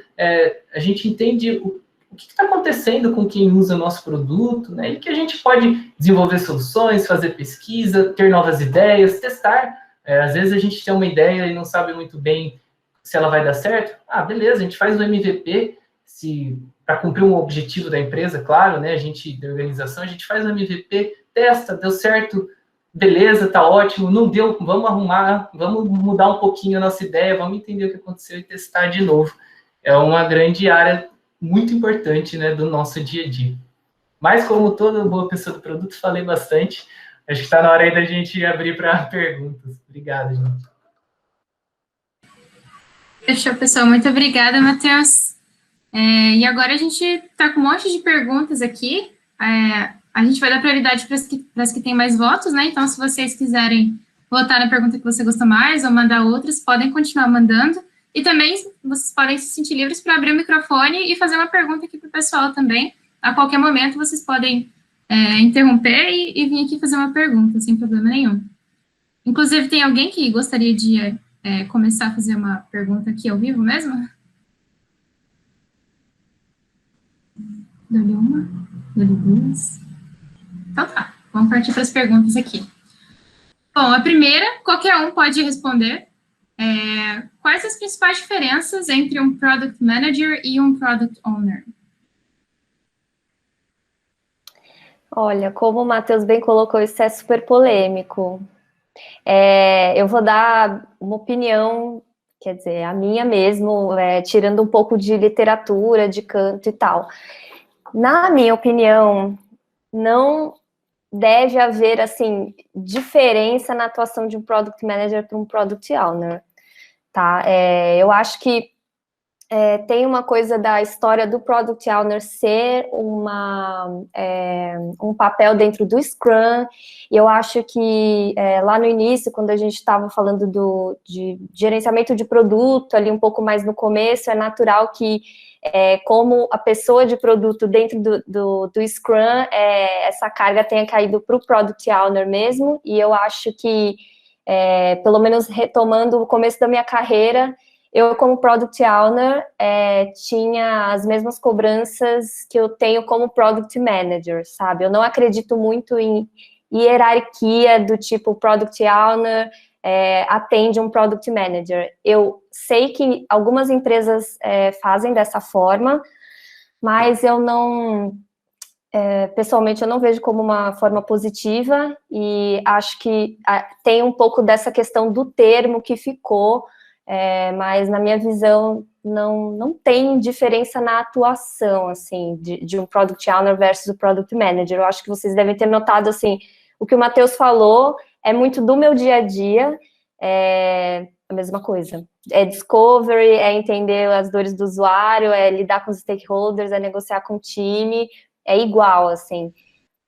a gente entende o que está acontecendo com quem usa o nosso produto, né? E que a gente pode desenvolver soluções, fazer pesquisa, ter novas ideias, testar. Às vezes a gente tem uma ideia e não sabe muito bem se ela vai dar certo. Beleza, a gente faz o MVP, para cumprir um objetivo da empresa, claro, né? Da organização, a gente faz o MVP, testa, deu certo, beleza, tá ótimo, não deu, vamos arrumar, vamos mudar um pouquinho a nossa ideia, vamos entender o que aconteceu e testar de novo. É uma grande área muito importante, né, do nosso dia a dia. Mas, como toda boa pessoa do produto, falei bastante. Acho que está na hora aí da gente abrir para perguntas. Obrigado, gente. Fechou, pessoal. Muito obrigada, Matheus. E agora a gente está com um monte de perguntas aqui. A gente vai dar prioridade para as que têm mais votos, né? Então, se vocês quiserem votar na pergunta que você gostou mais ou mandar outras, podem continuar mandando. E também vocês podem se sentir livres para abrir o microfone e fazer uma pergunta aqui para o pessoal também. A qualquer momento, vocês podem interromper e vir aqui fazer uma pergunta, sem problema nenhum. Inclusive, tem alguém que gostaria de começar a fazer uma pergunta aqui ao vivo mesmo? Dou-lhe uma, dou-lhe duas. Então tá, vamos partir para as perguntas aqui. Bom, a primeira, qualquer um pode responder. Quais as principais diferenças entre um Product Manager e um Product Owner? Olha, como o Matheus bem colocou, isso é super polêmico. Eu vou dar uma opinião, quer dizer, a minha mesmo, tirando um pouco de literatura, de canto e tal. Na minha opinião, não deve haver, assim, diferença na atuação de um Product Manager para um Product Owner, tá? Eu acho que tem uma coisa da história do Product Owner ser um papel dentro do Scrum, e eu acho que lá no início, quando a gente estava falando de gerenciamento de produto, ali um pouco mais no começo, é natural que como a pessoa de produto dentro do Scrum, essa carga tenha caído para o Product Owner mesmo, e eu acho que, pelo menos retomando o começo da minha carreira, eu, como Product Owner, tinha as mesmas cobranças que eu tenho como Product Manager, sabe? Eu não acredito muito em hierarquia do tipo Product Owner atende um Product Manager. Eu sei que algumas empresas fazem dessa forma, mas eu não... pessoalmente, eu não vejo como uma forma positiva e acho que tem um pouco dessa questão do termo que ficou, mas na minha visão não tem diferença na atuação, assim, de um Product Owner versus o Product Manager. Eu acho que vocês devem ter notado, assim, o que o Matheus falou é muito do meu dia a dia, a mesma coisa. É discovery, é entender as dores do usuário, é lidar com os stakeholders, é negociar com o time, é igual, assim.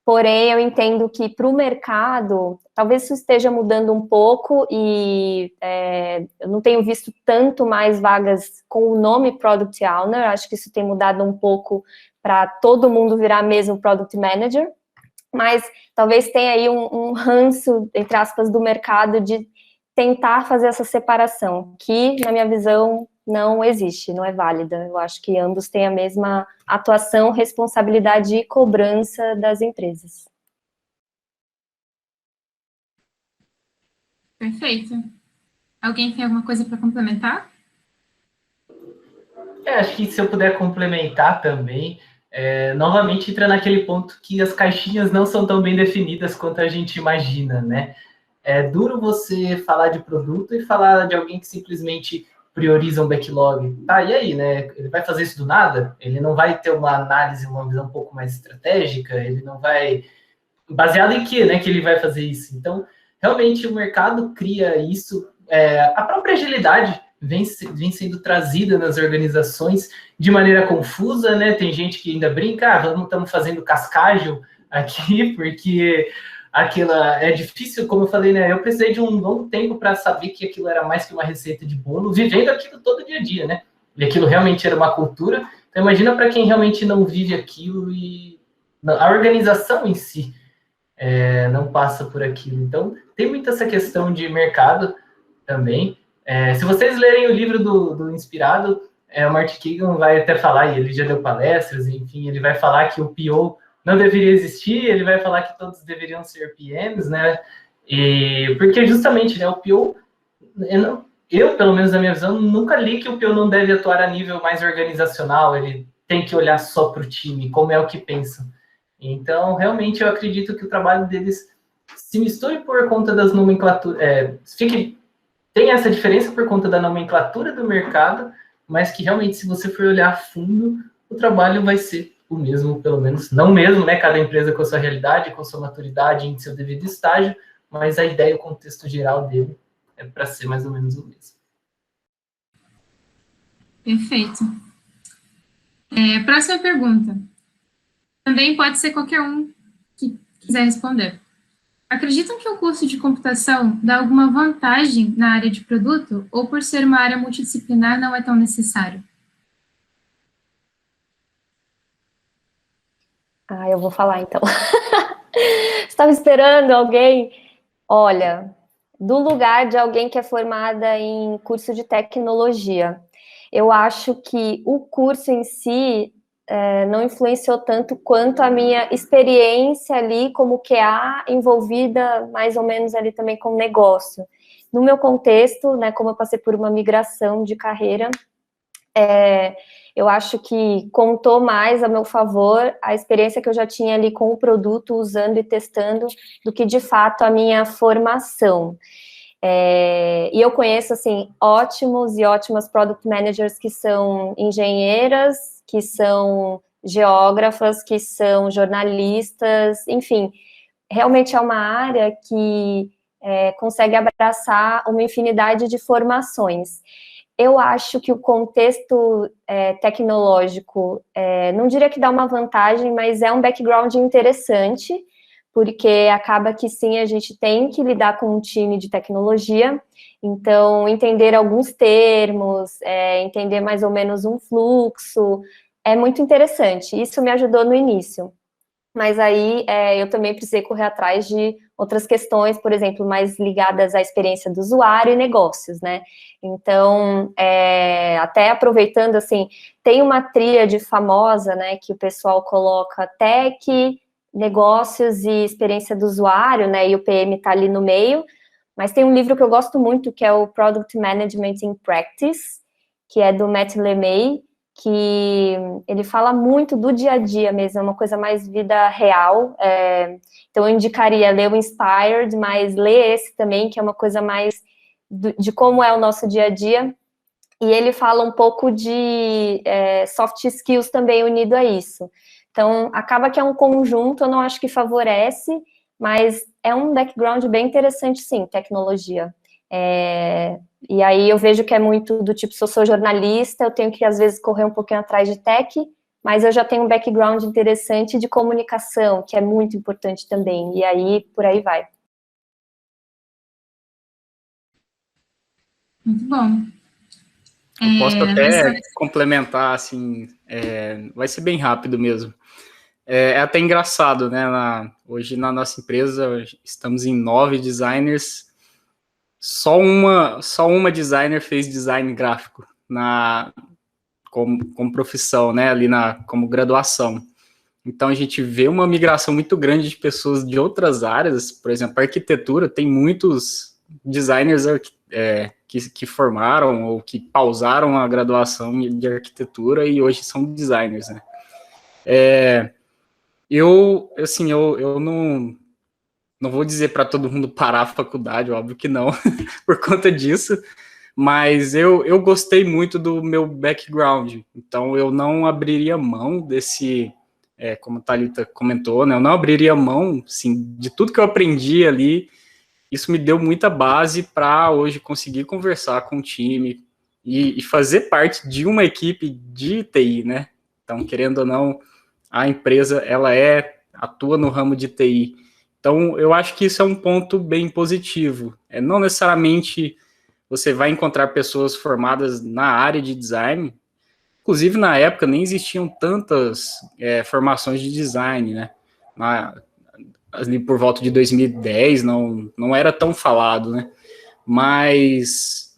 Porém, eu entendo que para o mercado, talvez isso esteja mudando um pouco e eu não tenho visto tanto mais vagas com o nome Product Owner, acho que isso tem mudado um pouco para todo mundo virar mesmo Product Manager, mas talvez tenha aí um ranço, entre aspas, do mercado de tentar fazer essa separação, que, na minha visão, não existe, não é válida. Eu acho que ambos têm a mesma atuação, responsabilidade e cobrança das empresas. Perfeito. Alguém tem alguma coisa para complementar? Acho que se eu puder complementar também, novamente entra naquele ponto que as caixinhas não são tão bem definidas quanto a gente imagina, né? É duro você falar de produto e falar de alguém que simplesmente prioriza um backlog. Tá, e aí, né? Ele vai fazer isso do nada? Ele não vai ter uma análise, uma visão um pouco mais estratégica? Ele não vai... Baseado em quê, né, que ele vai fazer isso? Então, realmente, o mercado cria isso. A própria agilidade vem sendo trazida nas organizações de maneira confusa, né? Tem gente que ainda brinca, estamos fazendo cascagem aqui, porque aquilo é difícil, como eu falei, né? Eu precisei de um longo tempo para saber que aquilo era mais que uma receita de bolo, vivendo aquilo todo dia a dia, né? E aquilo realmente era uma cultura. Então, imagina para quem realmente não vive aquilo e a organização em si não passa por aquilo. Então, tem muito essa questão de mercado também. Se vocês lerem o livro do Inspirado, o Martin Keegan vai até falar, e ele já deu palestras, enfim, ele vai falar que o PO não deveria existir, ele vai falar que todos deveriam ser PMs, né? Porque justamente, né, o PO, eu, pelo menos na minha visão, nunca li que o PO não deve atuar a nível mais organizacional, ele tem que olhar só para o time, como é o que pensam. Então, realmente, eu acredito que o trabalho deles se misture por conta das nomenclaturas, tem essa diferença por conta da nomenclatura do mercado, mas que realmente, se você for olhar a fundo, o trabalho vai ser o mesmo, pelo menos, não mesmo, né? Cada empresa com a sua realidade, com a sua maturidade em seu devido estágio, mas a ideia e o contexto geral dele é para ser mais ou menos o mesmo. Perfeito. Próxima pergunta. Também pode ser qualquer um que quiser responder. Acreditam que o curso de computação dá alguma vantagem na área de produto, ou por ser uma área multidisciplinar não é tão necessário? Eu vou falar então. Estava esperando alguém. Olha, do lugar de alguém que é formada em curso de tecnologia, eu acho que o curso em si não influenciou tanto quanto a minha experiência ali como QA envolvida mais ou menos ali também com negócio. No meu contexto, né, como eu passei por uma migração de carreira, eu acho que contou mais a meu favor a experiência que eu já tinha ali com o produto, usando e testando, do que de fato a minha formação. E eu conheço, assim, ótimos e ótimas product managers que são engenheiras, que são geógrafas, que são jornalistas, enfim, realmente é uma área que consegue abraçar uma infinidade de formações. Eu acho que o contexto tecnológico, não diria que dá uma vantagem, mas é um background interessante, porque acaba que sim, a gente tem que lidar com um time de tecnologia, então entender alguns termos, entender mais ou menos um fluxo, é muito interessante. Isso me ajudou no início. Mas aí eu também precisei correr atrás de outras questões, por exemplo, mais ligadas à experiência do usuário e negócios, né? Então, até aproveitando, assim, tem uma tríade famosa, né, que o pessoal coloca tech, negócios e experiência do usuário, né, e o PM está ali no meio, mas tem um livro que eu gosto muito, que é o Product Management in Practice, que é do Matt LeMay, que ele fala muito do dia a dia mesmo, é uma coisa mais vida real, então eu indicaria ler o Inspired, mas ler esse também, que é uma coisa mais de como é o nosso dia a dia, e ele fala um pouco de soft skills também unido a isso. Então, acaba que é um conjunto, eu não acho que favorece, mas é um background bem interessante, sim, tecnologia. E aí eu vejo que é muito do tipo, se eu sou jornalista, eu tenho que, às vezes, correr um pouquinho atrás de tech, mas eu já tenho um background interessante de comunicação, que é muito importante também, e aí, por aí vai. Muito bom. Eu posso até complementar, assim, vai ser bem rápido mesmo. É até engraçado, né? Hoje na nossa empresa estamos em 9 designers, só uma designer fez design gráfico como profissão, né? Ali como graduação. Então a gente vê uma migração muito grande de pessoas de outras áreas, por exemplo, a arquitetura tem muitos designers que formaram ou que pausaram a graduação de arquitetura e hoje são designers, né? Eu não vou dizer para todo mundo parar a faculdade, óbvio que não, por conta disso, mas eu gostei muito do meu background, então eu não abriria mão desse, como a Thalita comentou, né, eu não abriria mão, assim, de tudo que eu aprendi ali. Isso me deu muita base para hoje conseguir conversar com o time e fazer parte de uma equipe de TI, né? Então, querendo ou não, a empresa, ela atua no ramo de TI. Então, eu acho que isso é um ponto bem positivo. Não necessariamente você vai encontrar pessoas formadas na área de design. Inclusive, na época, nem existiam tantas formações de design, né? Ali por volta de 2010, não era tão falado, né? Mas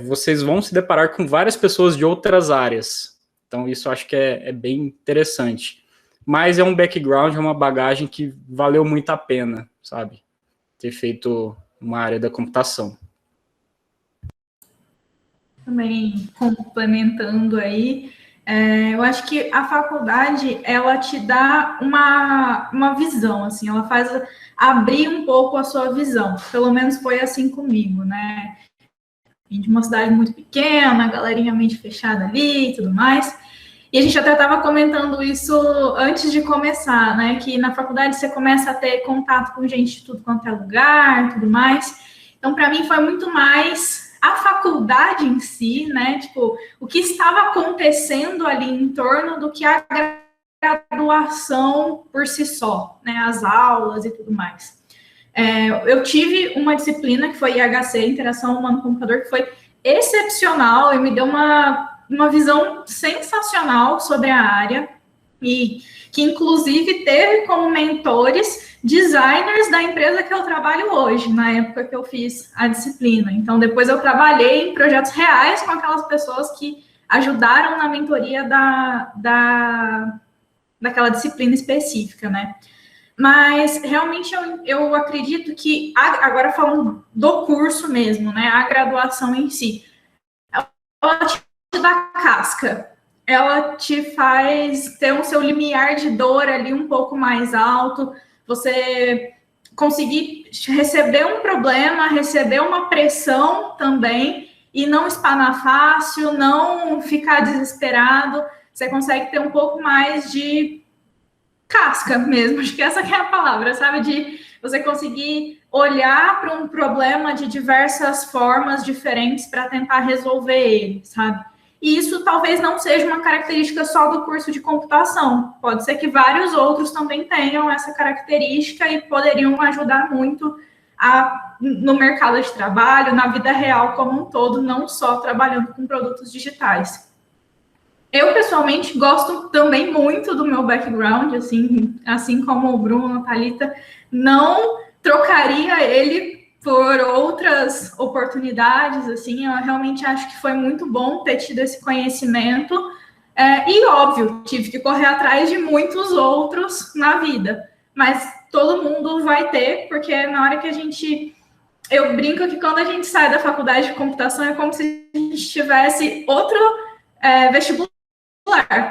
vocês vão se deparar com várias pessoas de outras áreas. Então, isso eu acho que é bem interessante. Mas é um background, é uma bagagem que valeu muito a pena, sabe? Ter feito uma área da computação. Também complementando aí, eu acho que a faculdade, ela te dá uma visão, assim, ela faz abrir um pouco a sua visão. Pelo menos foi assim comigo, né? Vim de uma cidade muito pequena, galerinha mente fechada ali e tudo mais. E a gente até estava comentando isso antes de começar, né? Que na faculdade você começa a ter contato com gente de tudo quanto é lugar, tudo mais. Então, para mim, foi muito mais a faculdade em si, né? Tipo, o que estava acontecendo ali em torno do que a graduação por si só, né? As aulas e tudo mais. Eu tive uma disciplina que foi IHC, Interação Humano-Computador, que foi excepcional e me deu uma visão sensacional sobre a área e que, inclusive, teve como mentores designers da empresa que eu trabalho hoje, na época que eu fiz a disciplina. Então, depois eu trabalhei em projetos reais com aquelas pessoas que ajudaram na mentoria daquela disciplina específica, né? Mas, realmente, eu acredito que, agora falando do curso mesmo, né, a graduação em si, ela te dá casca, ela te faz ter um seu limiar de dor ali um pouco mais alto, você conseguir receber um problema, receber uma pressão também, e não espanar fácil, não ficar desesperado, você consegue ter um pouco mais de casca mesmo, acho que essa que é a palavra, sabe? De você conseguir olhar para um problema de diversas formas diferentes para tentar resolver ele, sabe? E isso talvez não seja uma característica só do curso de computação. Pode ser que vários outros também tenham essa característica e poderiam ajudar muito no mercado de trabalho, na vida real como um todo, não só trabalhando com produtos digitais. Eu, pessoalmente, gosto também muito do meu background, assim como o Bruno, a Thalita, não trocaria ele por outras oportunidades, assim, eu realmente acho que foi muito bom ter tido esse conhecimento, e óbvio, tive que correr atrás de muitos outros na vida, mas todo mundo vai ter, porque na hora que eu brinco que quando a gente sai da faculdade de computação é como se a gente tivesse outro vestibular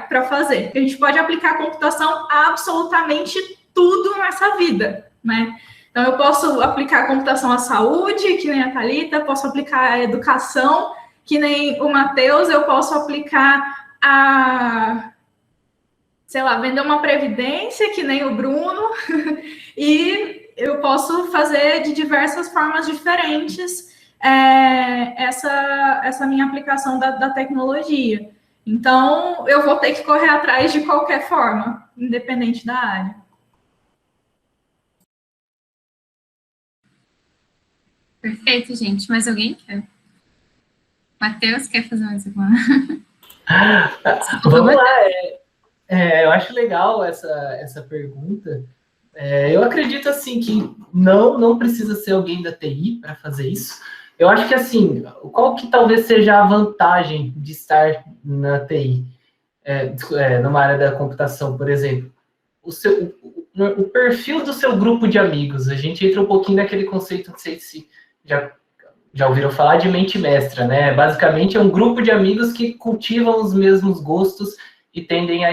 para fazer, a gente pode aplicar a computação a absolutamente tudo nessa vida, né? Então, eu posso aplicar a computação à saúde, que nem a Thalita, posso aplicar a educação, que nem o Matheus, eu posso aplicar vender uma previdência, que nem o Bruno, e eu posso fazer de diversas formas diferentes essa minha aplicação da tecnologia. Então, eu vou ter que correr atrás de qualquer forma, independente da área. Perfeito, gente. Mais alguém quer? Matheus, quer fazer mais alguma? Vamos lá. Eu acho legal essa pergunta. Eu acredito, assim, que não precisa ser alguém da TI para fazer isso. Eu acho que, assim, qual que talvez seja a vantagem de estar na TI, numa área da computação, por exemplo? O perfil do seu grupo de amigos. A gente entra um pouquinho naquele conceito, não sei se já ouviram falar de mente mestra, né? Basicamente é um grupo de amigos que cultivam os mesmos gostos e tendem a,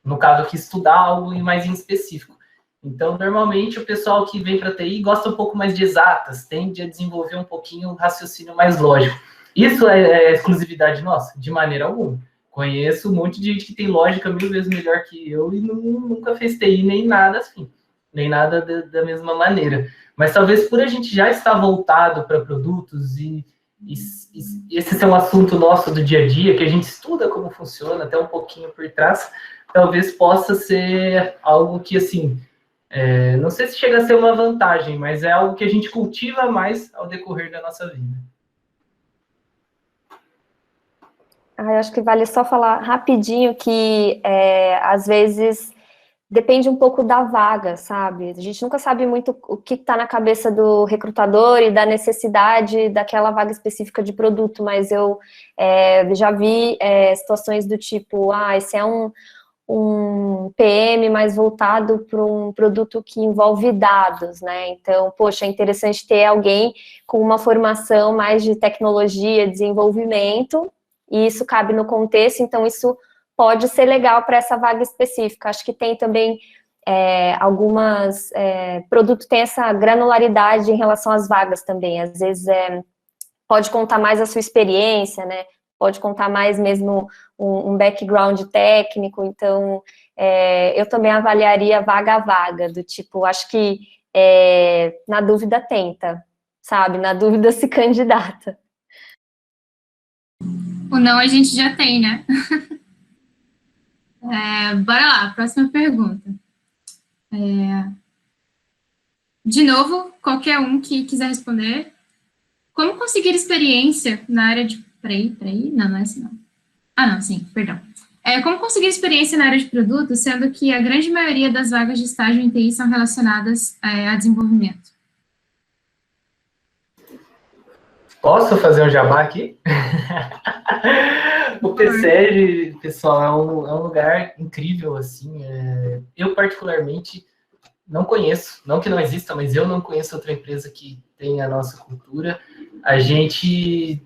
no caso aqui, estudar algo mais em específico. Então, normalmente, o pessoal que vem para a TI gosta um pouco mais de exatas, tende a desenvolver um pouquinho um raciocínio mais lógico. Isso é exclusividade nossa? De maneira alguma. Conheço um monte de gente que tem lógica 1000 vezes melhor que eu e nunca fez TI nem nada assim, nem nada da mesma maneira. Mas talvez por a gente já estar voltado para produtos e esse ser um assunto nosso do dia a dia, que a gente estuda como funciona, até um pouquinho por trás, talvez possa ser algo que, assim, não sei se chega a ser uma vantagem, mas é algo que a gente cultiva mais ao decorrer da nossa vida. Eu acho que vale só falar rapidinho que, às vezes, depende um pouco da vaga, sabe? A gente nunca sabe muito o que está na cabeça do recrutador e da necessidade daquela vaga específica de produto, mas eu já vi situações do tipo, esse é um PM mais voltado para um produto que envolve dados, né? Então, poxa, é interessante ter alguém com uma formação mais de tecnologia, desenvolvimento, e isso cabe no contexto, então isso pode ser legal para essa vaga específica. Acho que tem também algumas... produto tem essa granularidade em relação às vagas também. Às vezes pode contar mais a sua experiência, né? Pode contar mais mesmo um background técnico. Então, eu também avaliaria vaga a vaga, do tipo, acho que na dúvida tenta, sabe? Na dúvida se candidata. O não a gente já tem, né? Bora lá, próxima pergunta. De novo, qualquer um que quiser responder. Como conseguir experiência na área de... Peraí. Não é assim, não. Não, sim, perdão. Como conseguir experiência na área de produto, sendo que a grande maioria das vagas de estágio em TI são relacionadas a desenvolvimento? Posso fazer um jabá aqui? O PSEG, pessoal, é um lugar incrível, assim. Eu, particularmente, não conheço, não que não exista, mas eu não conheço outra empresa que tenha a nossa cultura. A gente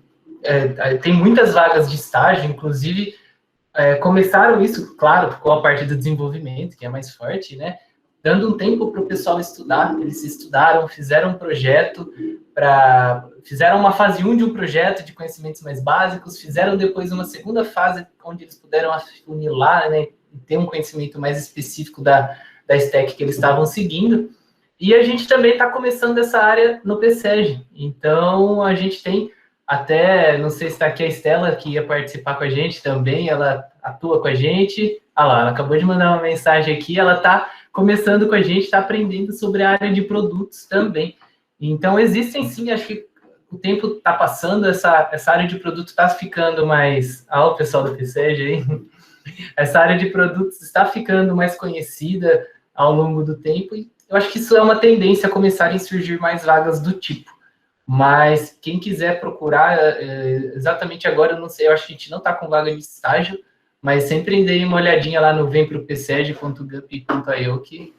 tem muitas vagas de estágio, inclusive começaram isso, claro, com a parte do desenvolvimento, que é mais forte, né? Dando um tempo para o pessoal estudar. Eles estudaram, fizeram um projeto, fizeram uma fase 1 de um projeto de conhecimentos mais básicos, fizeram depois uma segunda fase, onde eles puderam afunilar, né, e ter um conhecimento mais específico da stack que eles estavam seguindo. E a gente também está começando essa área no PSEG. Então, a gente tem até, não sei se está aqui a Estela, que ia participar com a gente também, ela atua com a gente. Lá, ela acabou de mandar uma mensagem aqui, ela está começando com a gente, está aprendendo sobre a área de produtos também. Então, existem sim, acho que o tempo está passando, essa área de produto está ficando mais... o pessoal do PSEG aí. Essa área de produtos está ficando mais conhecida ao longo do tempo, e eu acho que isso é uma tendência a começarem a surgir mais vagas do tipo. Mas quem quiser procurar, exatamente agora, eu não sei, eu acho que a gente não está com vaga de estágio, mas sempre dei uma olhadinha lá no vemproPSEG.gup.io, que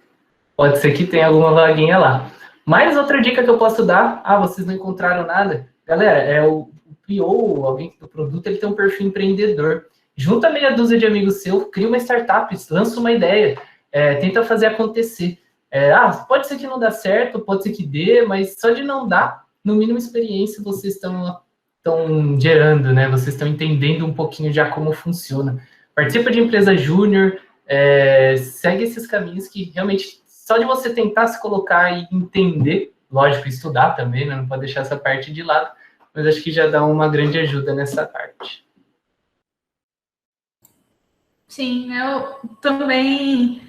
pode ser que tenha alguma vaguinha lá. Mais outra dica que eu posso dar, vocês não encontraram nada? Galera, o PO, alguém do produto, ele tem um perfil empreendedor. Junta meia dúzia de amigos seus, cria uma startup, lança uma ideia, tenta fazer acontecer. Pode ser que não dá certo, pode ser que dê, mas só de não dar, no mínimo experiência vocês estão gerando, né? Vocês estão entendendo um pouquinho já como funciona. Participa de empresa júnior, segue esses caminhos que realmente, só de você tentar se colocar e entender, lógico, estudar também, né? Não pode deixar essa parte de lado, mas acho que já dá uma grande ajuda nessa parte. Sim, eu também,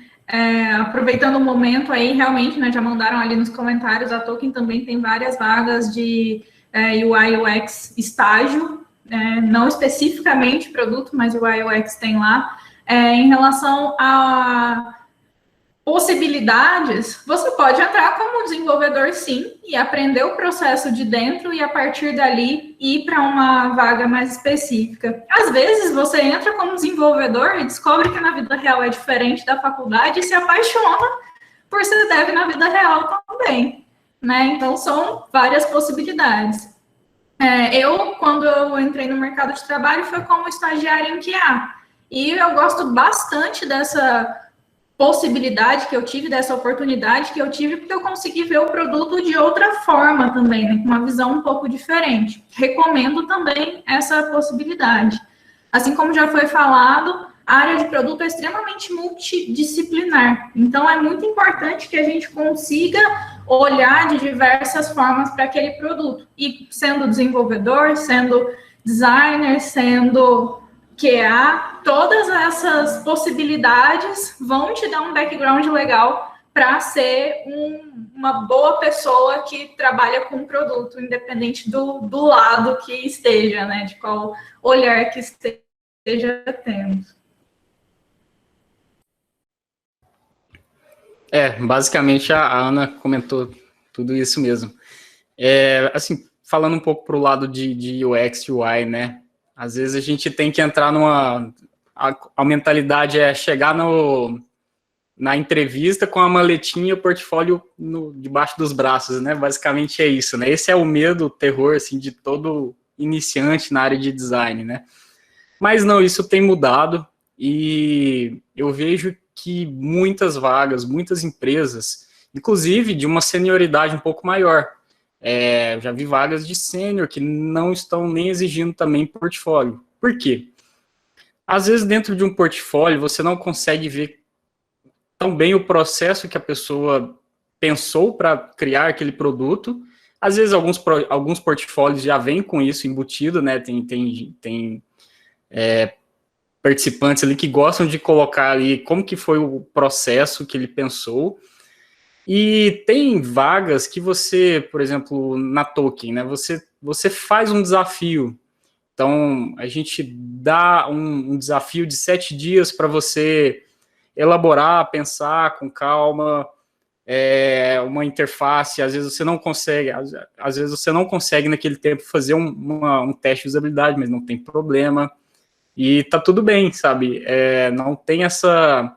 aproveitando o momento aí, realmente, né, já mandaram ali nos comentários, a Tolkien também tem várias vagas de UI UX estágio, não especificamente produto, mas UI UX tem lá. Em relação a possibilidades, você pode entrar como desenvolvedor, sim, e aprender o processo de dentro e, a partir dali, ir para uma vaga mais específica. Às vezes, você entra como desenvolvedor e descobre que na vida real é diferente da faculdade e se apaixona por ser dev na vida real também. né? Então, são várias possibilidades. Quando eu entrei no mercado de trabalho, foi como estagiária em QA. E eu gosto bastante dessa possibilidade que eu tive, dessa oportunidade que eu tive, porque eu consegui ver o produto de outra forma também, né? Com uma visão um pouco diferente. Recomendo também essa possibilidade. Assim como já foi falado, a área de produto é extremamente multidisciplinar. Então, é muito importante que a gente consiga olhar de diversas formas para aquele produto. E sendo desenvolvedor, sendo designer, sendo QA, todas essas possibilidades vão te dar um background legal para ser uma boa pessoa que trabalha com produto, independente do lado que esteja, né? De qual olhar que esteja tendo. Basicamente a Ana comentou tudo isso mesmo. Assim, falando um pouco para o lado de UX e UI, né? Às vezes a gente tem que entrar a mentalidade chegar na entrevista com a maletinha e o portfólio debaixo dos braços, né? Basicamente é isso, né? Esse é o medo, o terror, assim, de todo iniciante na área de design, né? Mas não, isso tem mudado e eu vejo que muitas vagas, muitas empresas, inclusive de uma senioridade um pouco maior, já vi vagas de sênior que não estão nem exigindo também portfólio. Por quê? Às vezes dentro de um portfólio você não consegue ver tão bem o processo que a pessoa pensou para criar aquele produto. Às vezes alguns portfólios já vêm com isso embutido, né? Tem participantes ali que gostam de colocar ali como que foi o processo que ele pensou. E tem vagas que você, por exemplo, na Token, né? Você faz um desafio. Então, a gente dá um desafio de 7 dias para você elaborar, pensar com calma, uma interface. Às vezes você não consegue naquele tempo fazer um teste de usabilidade, mas não tem problema. E tá tudo bem, sabe? Não tem essa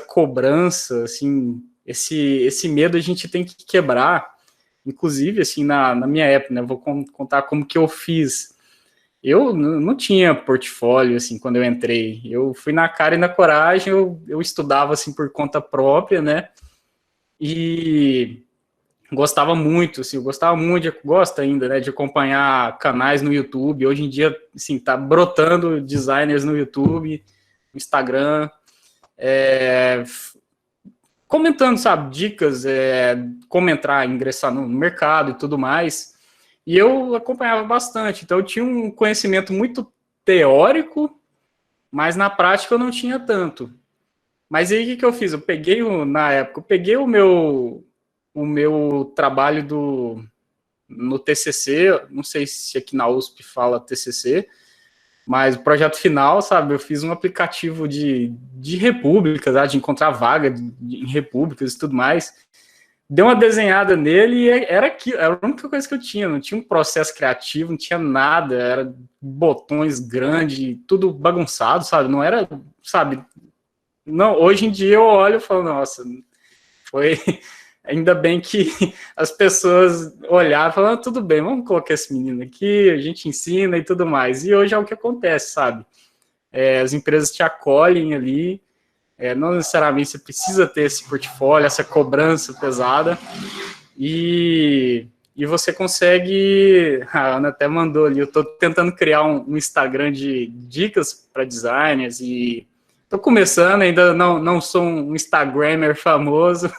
cobrança, assim, esse medo a gente tem que quebrar. Inclusive, assim, na minha época, né? Vou contar como que eu fiz. Eu não tinha portfólio, assim, quando eu entrei. Eu fui na cara e na coragem, eu estudava, assim, por conta própria, né? E gostava muito, assim, gosto ainda, né, de acompanhar canais no YouTube. Hoje em dia, assim, tá brotando designers no YouTube, no Instagram, comentando, sabe, dicas, como ingressar no mercado e tudo mais. E eu acompanhava bastante, então eu tinha um conhecimento muito teórico, mas na prática eu não tinha tanto. Mas aí o que eu fiz? Na época, eu peguei o meu trabalho no TCC, não sei se aqui na USP fala TCC, mas o projeto final, sabe, eu fiz um aplicativo de repúblicas, de encontrar vaga em repúblicas e tudo mais. Dei uma desenhada nele e era a única coisa que eu tinha, não tinha um processo criativo, não tinha nada, era botões grandes, tudo bagunçado, sabe, não era, sabe, não, hoje em dia eu olho e falo, nossa, ainda bem que as pessoas olharam e falaram, tudo bem, vamos colocar esse menino aqui, a gente ensina e tudo mais, e hoje é o que acontece, sabe, as empresas te acolhem ali, não necessariamente você precisa ter esse portfólio, essa cobrança pesada, e você consegue, a Ana até mandou ali, eu estou tentando criar um Instagram de dicas para designers, e estou começando, ainda não sou um Instagrammer famoso,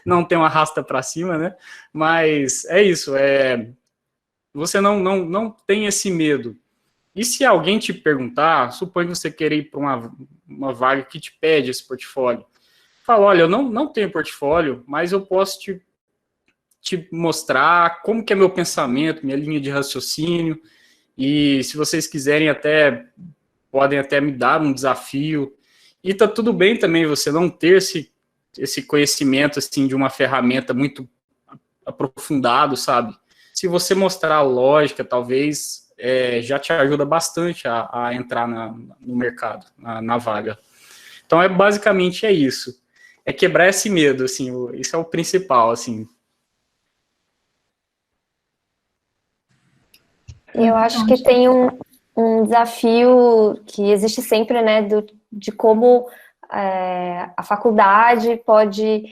não tenho uma rasta para cima, né, mas é isso, você não tem esse medo. E se alguém te perguntar, suponha que você queira ir para uma vaga que te pede esse portfólio. Fala, olha, eu não tenho portfólio, mas eu posso te mostrar como que é meu pensamento, minha linha de raciocínio, e se vocês quiserem podem até me dar um desafio. E tá tudo bem também você não ter esse conhecimento, assim, de uma ferramenta muito aprofundado, sabe? Se você mostrar a lógica, talvez já te ajuda bastante a entrar no mercado, na vaga. Então, basicamente é isso. É quebrar esse medo, assim, isso é o principal, assim. Eu acho que tem um desafio que existe sempre, né, de como a faculdade pode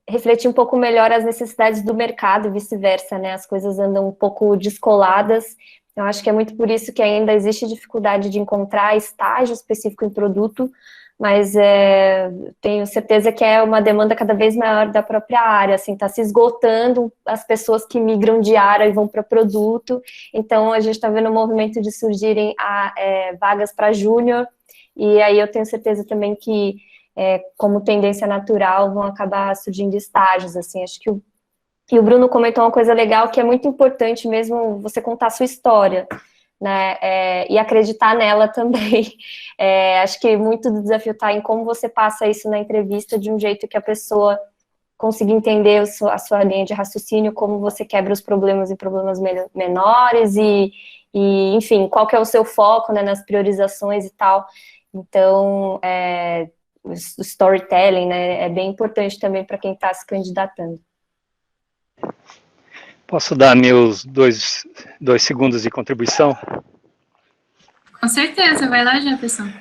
refletir um pouco melhor as necessidades do mercado e vice-versa, né, as coisas andam um pouco descoladas. Eu acho que é muito por isso que ainda existe dificuldade de encontrar estágio específico em produto, mas tenho certeza que é uma demanda cada vez maior da própria área, assim, está se esgotando as pessoas que migram de área e vão para produto, então a gente está vendo um movimento de surgirem vagas para júnior, e aí eu tenho certeza também que, como tendência natural, vão acabar surgindo estágios, assim, acho que e o Bruno comentou uma coisa legal, que é muito importante mesmo você contar a sua história, né, e acreditar nela também. Acho que muito do desafio está em como você passa isso na entrevista de um jeito que a pessoa consiga entender a sua linha de raciocínio, como você quebra os problemas em problemas menores e enfim, qual que é o seu foco, né, nas priorizações e tal. Então, o storytelling, né, é bem importante também para quem está se candidatando. Posso dar meus dois segundos de contribuição? Com certeza, vai lá, Jefferson.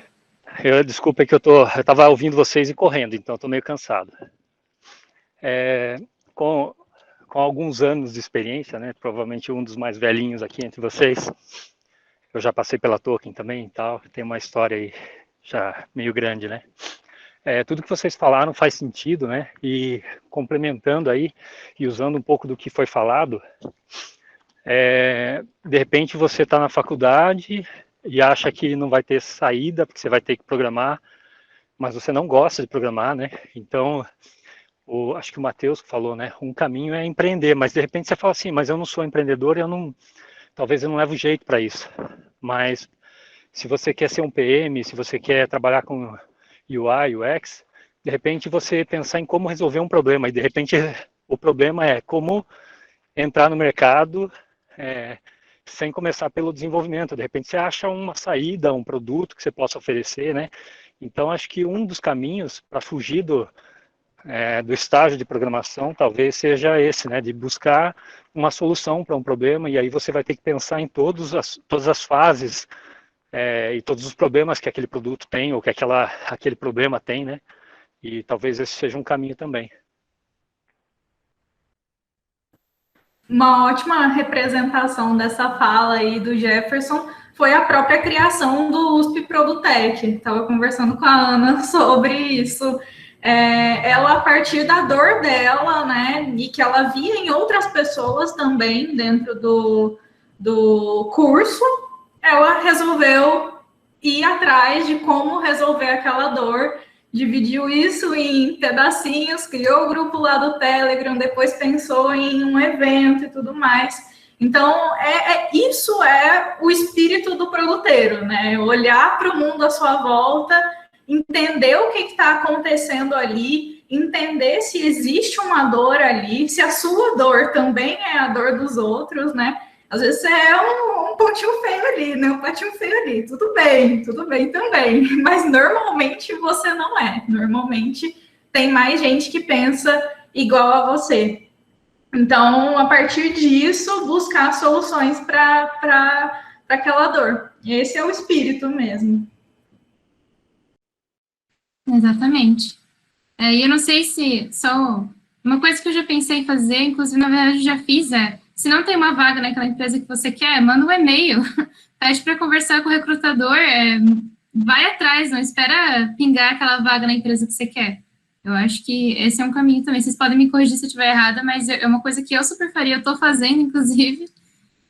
Desculpa que eu estava ouvindo vocês e correndo, então estou meio cansado. Com alguns anos de experiência, né, provavelmente um dos mais velhinhos aqui entre vocês, eu já passei pela Tolkien também e tal, tem uma história aí já meio grande, né? Tudo que vocês falaram faz sentido, né? E complementando aí e usando um pouco do que foi falado, de repente você está na faculdade e acha que não vai ter saída porque você vai ter que programar, mas você não gosta de programar, né? Então, acho que o Matheus falou, né? Um caminho é empreender, mas de repente você fala assim, mas eu não sou empreendedor, talvez eu não levo jeito para isso. Mas se você quer ser um PM, se você quer trabalhar com UI, UX, de repente você pensar em como resolver um problema, e de repente o problema é como entrar no mercado sem começar pelo desenvolvimento. De repente você acha uma saída, um produto que você possa oferecer, né? Então acho que um dos caminhos para fugir do estágio de programação talvez seja esse, né? De buscar uma solução para um problema, e aí você vai ter que pensar em todas as fases e todos os problemas que aquele produto tem, ou que aquele problema tem, né? E talvez esse seja um caminho também. Uma ótima representação dessa fala aí do Jefferson foi a própria criação do USP Produtec. Estava conversando com a Ana sobre isso. Ela, a partir da dor dela, né, e que ela via em outras pessoas também dentro do curso, ela resolveu ir atrás de como resolver aquela dor, dividiu isso em pedacinhos, criou o grupo lá do Telegram, depois pensou em um evento e tudo mais. Então, isso é o espírito do produteiro, né? Olhar para o mundo à sua volta, entender o que está acontecendo ali, entender se existe uma dor ali, se a sua dor também é a dor dos outros, né? Às vezes é um pontinho feio ali, né? Um patinho feio ali. Tudo bem também. Mas normalmente você não é. Normalmente tem mais gente que pensa igual a você. Então, a partir disso, buscar soluções para aquela dor. Esse é o espírito mesmo. Exatamente. E eu não sei se só uma coisa que eu já pensei em fazer, inclusive na verdade eu já fiz, se não tem uma vaga naquela empresa que você quer, manda um e-mail, pede para conversar com o recrutador, vai atrás, não espera pingar aquela vaga na empresa que você quer. Eu acho que esse é um caminho também. Vocês podem me corrigir se eu estiver errada, mas é uma coisa que eu super faria, eu estou fazendo, inclusive,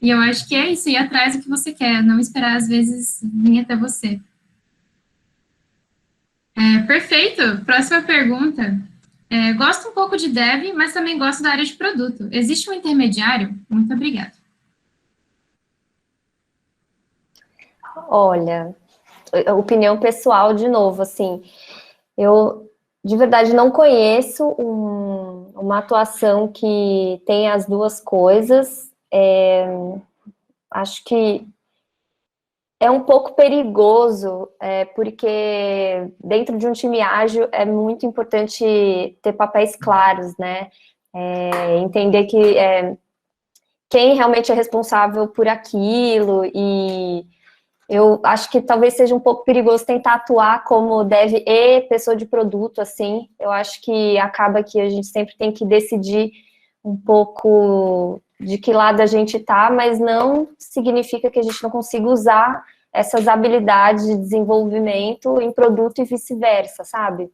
e eu acho que é isso, ir atrás do que você quer, não esperar, às vezes, vir até você. Perfeito. Próxima pergunta. Gosto um pouco de dev, mas também gosto da área de produto. Existe um intermediário? Muito obrigada. Olha, opinião pessoal de novo, assim, eu de verdade não conheço uma atuação que tenha as duas coisas. Acho que é um pouco perigoso, porque dentro de um time ágil é muito importante ter papéis claros, né? Entender quem realmente é responsável por aquilo, e eu acho que talvez seja um pouco perigoso tentar atuar como dev e pessoa de produto, assim. Eu acho que acaba que a gente sempre tem que decidir um pouco de que lado a gente tá, mas não significa que a gente não consiga usar essas habilidades de desenvolvimento em produto e vice-versa, sabe?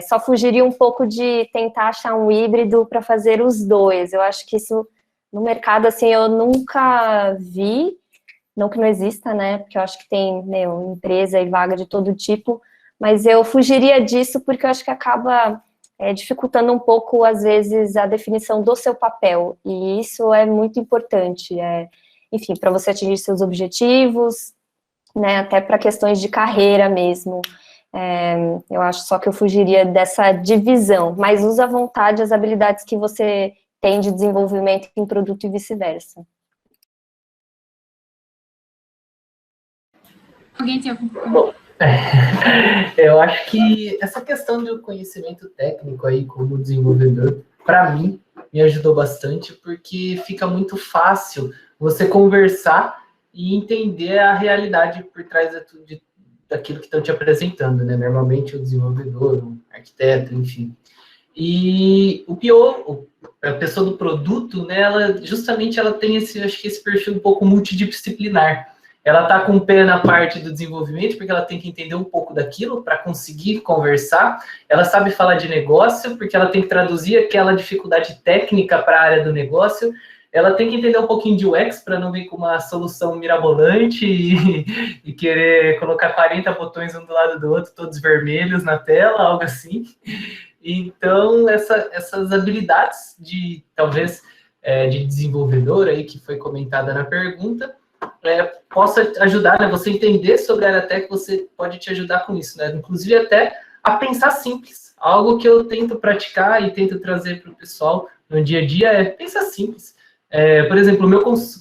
Só fugiria um pouco de tentar achar um híbrido para fazer os dois. Eu acho que isso, no mercado, assim, eu nunca vi, não que não exista, né? Porque eu acho que tem, empresa e vaga de todo tipo, mas eu fugiria disso porque eu acho que acaba dificultando um pouco, às vezes, a definição do seu papel, e isso é muito importante, enfim, para você atingir seus objetivos, né, até para questões de carreira mesmo. Eu acho só que eu fugiria dessa divisão, mas usa à vontade as habilidades que você tem de desenvolvimento em produto e vice-versa. Alguém tem algum comentário? Eu acho que essa questão do conhecimento técnico aí como desenvolvedor, para mim, me ajudou bastante, porque fica muito fácil você conversar e entender a realidade por trás daquilo que estão te apresentando, né? Normalmente o desenvolvedor, o arquiteto, enfim. E o PO, a pessoa do produto, né, ela tem acho que esse perfil um pouco multidisciplinar. Ela está com o pé na parte do desenvolvimento, porque ela tem que entender um pouco daquilo para conseguir conversar. Ela sabe falar de negócio, porque ela tem que traduzir aquela dificuldade técnica para a área do negócio. Ela tem que entender um pouquinho de UX para não vir com uma solução mirabolante e querer colocar 40 botões um do lado do outro, todos vermelhos na tela, algo assim. Então, essas habilidades de, talvez, de desenvolvedor aí, que foi comentada na pergunta, possa ajudar, né? Você entender sobre a área tech, você pode te ajudar com isso, né? Inclusive até a pensar simples. Algo que eu tento praticar e tento trazer para o pessoal no dia a dia é pensar simples. Por exemplo,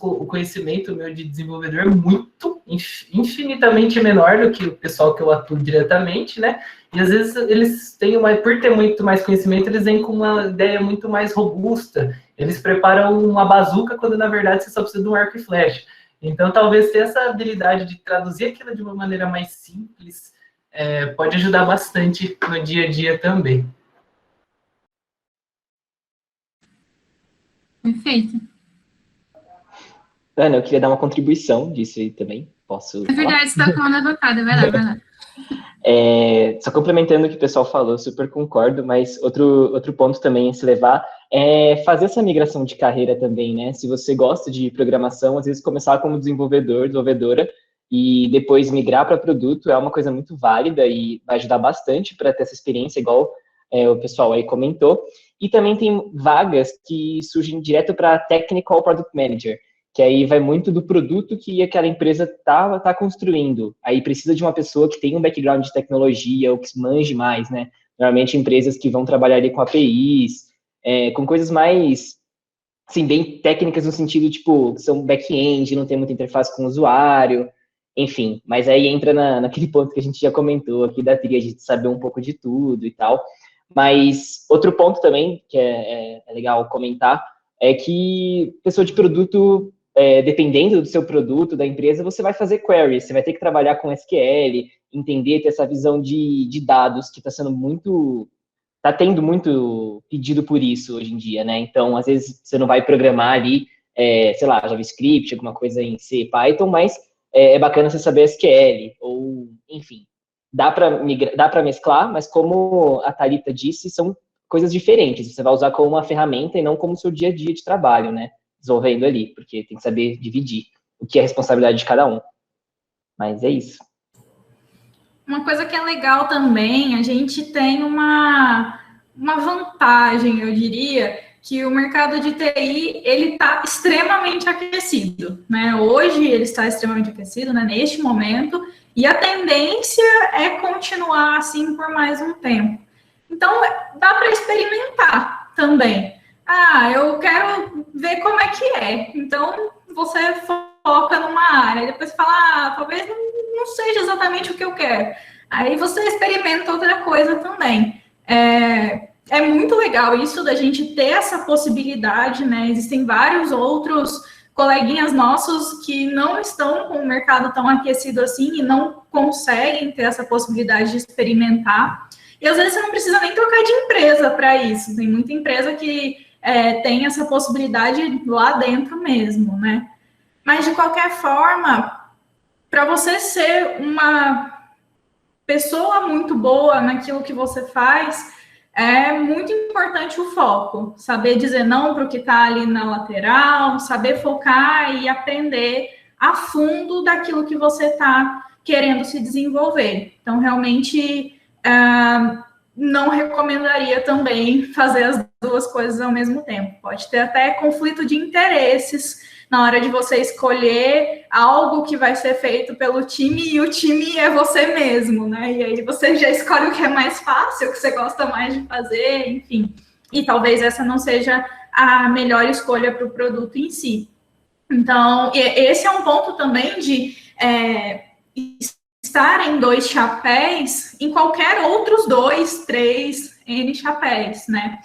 o conhecimento meu de desenvolvedor é muito, infinitamente menor do que o pessoal que eu atuo diretamente, né? E às vezes eles têm por ter muito mais conhecimento, eles vêm com uma ideia muito mais robusta. Eles preparam uma bazuca quando na verdade você só precisa de um arco e flecha. Então, talvez ter essa habilidade de traduzir aquilo de uma maneira mais simples pode ajudar bastante no dia a dia também. Perfeito. Ana, eu queria dar uma contribuição disso aí também. Posso É verdade, você está com a mão avocada. Vai lá. Só complementando o que o pessoal falou, super concordo, mas outro ponto também a se levar é fazer essa migração de carreira também, né? Se você gosta de programação, às vezes começar como desenvolvedora, e depois migrar para produto é uma coisa muito válida e vai ajudar bastante para ter essa experiência, igual o pessoal aí comentou. E também tem vagas que surgem direto para Technical Product Manager, que aí vai muito do produto que aquela empresa tá construindo. Aí precisa de uma pessoa que tenha um background de tecnologia ou que manje mais, né? Normalmente empresas que vão trabalhar ali com APIs, com coisas mais, assim, bem técnicas no sentido, tipo, que são back-end, não tem muita interface com o usuário, enfim. Mas aí entra naquele ponto que a gente já comentou aqui da tríade de saber um pouco de tudo e tal. Mas outro ponto também, que é legal comentar, é que pessoa de produto, dependendo do seu produto, da empresa, você vai fazer query, você vai ter que trabalhar com SQL, entender, ter essa visão de dados que está tendo muito pedido por isso hoje em dia, né? Então, às vezes, você não vai programar ali, sei lá, JavaScript, alguma coisa em C, Python, mas é bacana você saber SQL, ou, enfim, dá para mesclar, mas como a Thalita disse, são coisas diferentes, você vai usar como uma ferramenta e não como o seu dia a dia de trabalho, né? Desenvolvendo ali, porque tem que saber dividir o que é a responsabilidade de cada um. Mas é isso. Uma coisa que é legal também, a gente tem uma vantagem, eu diria, que o mercado de TI, ele está extremamente aquecido, né? Hoje ele está extremamente aquecido, né? Neste momento, e a tendência é continuar assim por mais um tempo. Então, dá para experimentar também. Eu quero ver como é que é. Então, você foca numa área, depois você fala, talvez não seja exatamente o que eu quero. Aí você experimenta outra coisa também. é muito legal isso da gente ter essa possibilidade, né? Existem vários outros coleguinhas nossos que não estão com o mercado tão aquecido assim e não conseguem ter essa possibilidade de experimentar. E às vezes você não precisa nem trocar de empresa para isso. Tem muita empresa que tem essa possibilidade lá dentro mesmo, né? Mas de qualquer forma, para você ser uma pessoa muito boa naquilo que você faz, é muito importante o foco, saber dizer não para o que está ali na lateral, saber focar e aprender a fundo daquilo que você está querendo se desenvolver. Então, realmente, não recomendaria também fazer as duas coisas ao mesmo tempo. Pode ter até conflito de interesses na hora de você escolher algo que vai ser feito pelo time, e o time é você mesmo, né? E aí você já escolhe o que é mais fácil, o que você gosta mais de fazer, enfim. E talvez essa não seja a melhor escolha para o produto em si. Então, esse é um ponto também de estar em 2 chapéus, em qualquer outros 2, 3, N chapéus, né?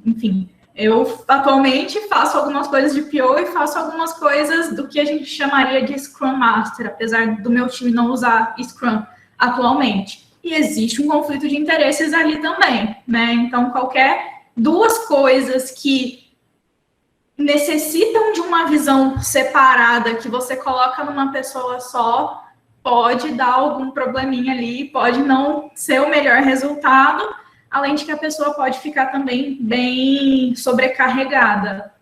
Enfim, eu atualmente faço algumas coisas de PO e faço algumas coisas do que a gente chamaria de Scrum Master, apesar do meu time não usar Scrum atualmente. E existe um conflito de interesses ali também, né? Então, qualquer 2 coisas que necessitam de uma visão separada, que você coloca numa pessoa só, pode dar algum probleminha ali, pode não ser o melhor resultado, além de que a pessoa pode ficar também bem sobrecarregada.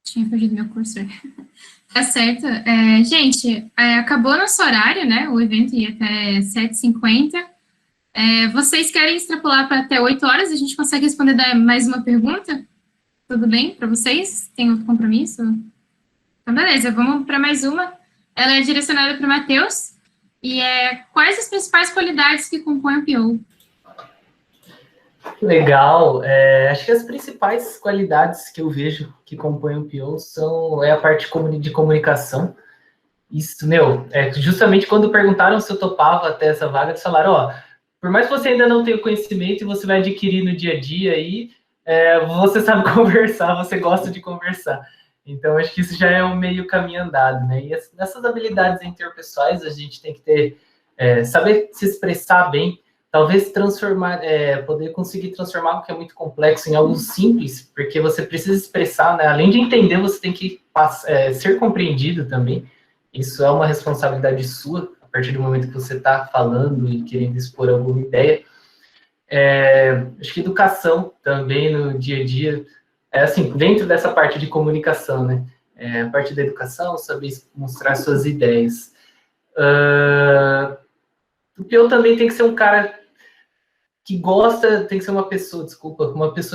Tinha perdido meu cursor. Tá certo. Gente, acabou nosso horário, né? O evento ia até 7h50. Vocês querem extrapolar para até 8 horas? A gente consegue responder mais uma pergunta? Tudo bem para vocês? Tem outro compromisso? Então, beleza, vamos para mais uma. Ela é direcionada para o Matheus. E quais as principais qualidades que compõem o PO? Legal. Acho que as principais qualidades que eu vejo que compõem o PO é a parte de comunicação. Isso, justamente quando perguntaram se eu topava até essa vaga, eles falaram, por mais que você ainda não tenha conhecimento e você vai adquirir no dia a dia aí, você sabe conversar, você gosta de conversar. Então, acho que isso já é um meio caminho andado, né? E essas habilidades interpessoais, a gente tem que ter, saber se expressar bem, talvez poder conseguir transformar o que é muito complexo em algo simples, porque você precisa expressar, né? Além de entender, você tem que ser compreendido também. Isso é uma responsabilidade sua, a partir do momento que você está falando e querendo expor alguma ideia. Acho que educação também no dia a dia, assim, dentro dessa parte de comunicação, né? A parte da educação, saber mostrar suas ideias. O PO também tem que ser um cara que gosta, tem que ser uma pessoa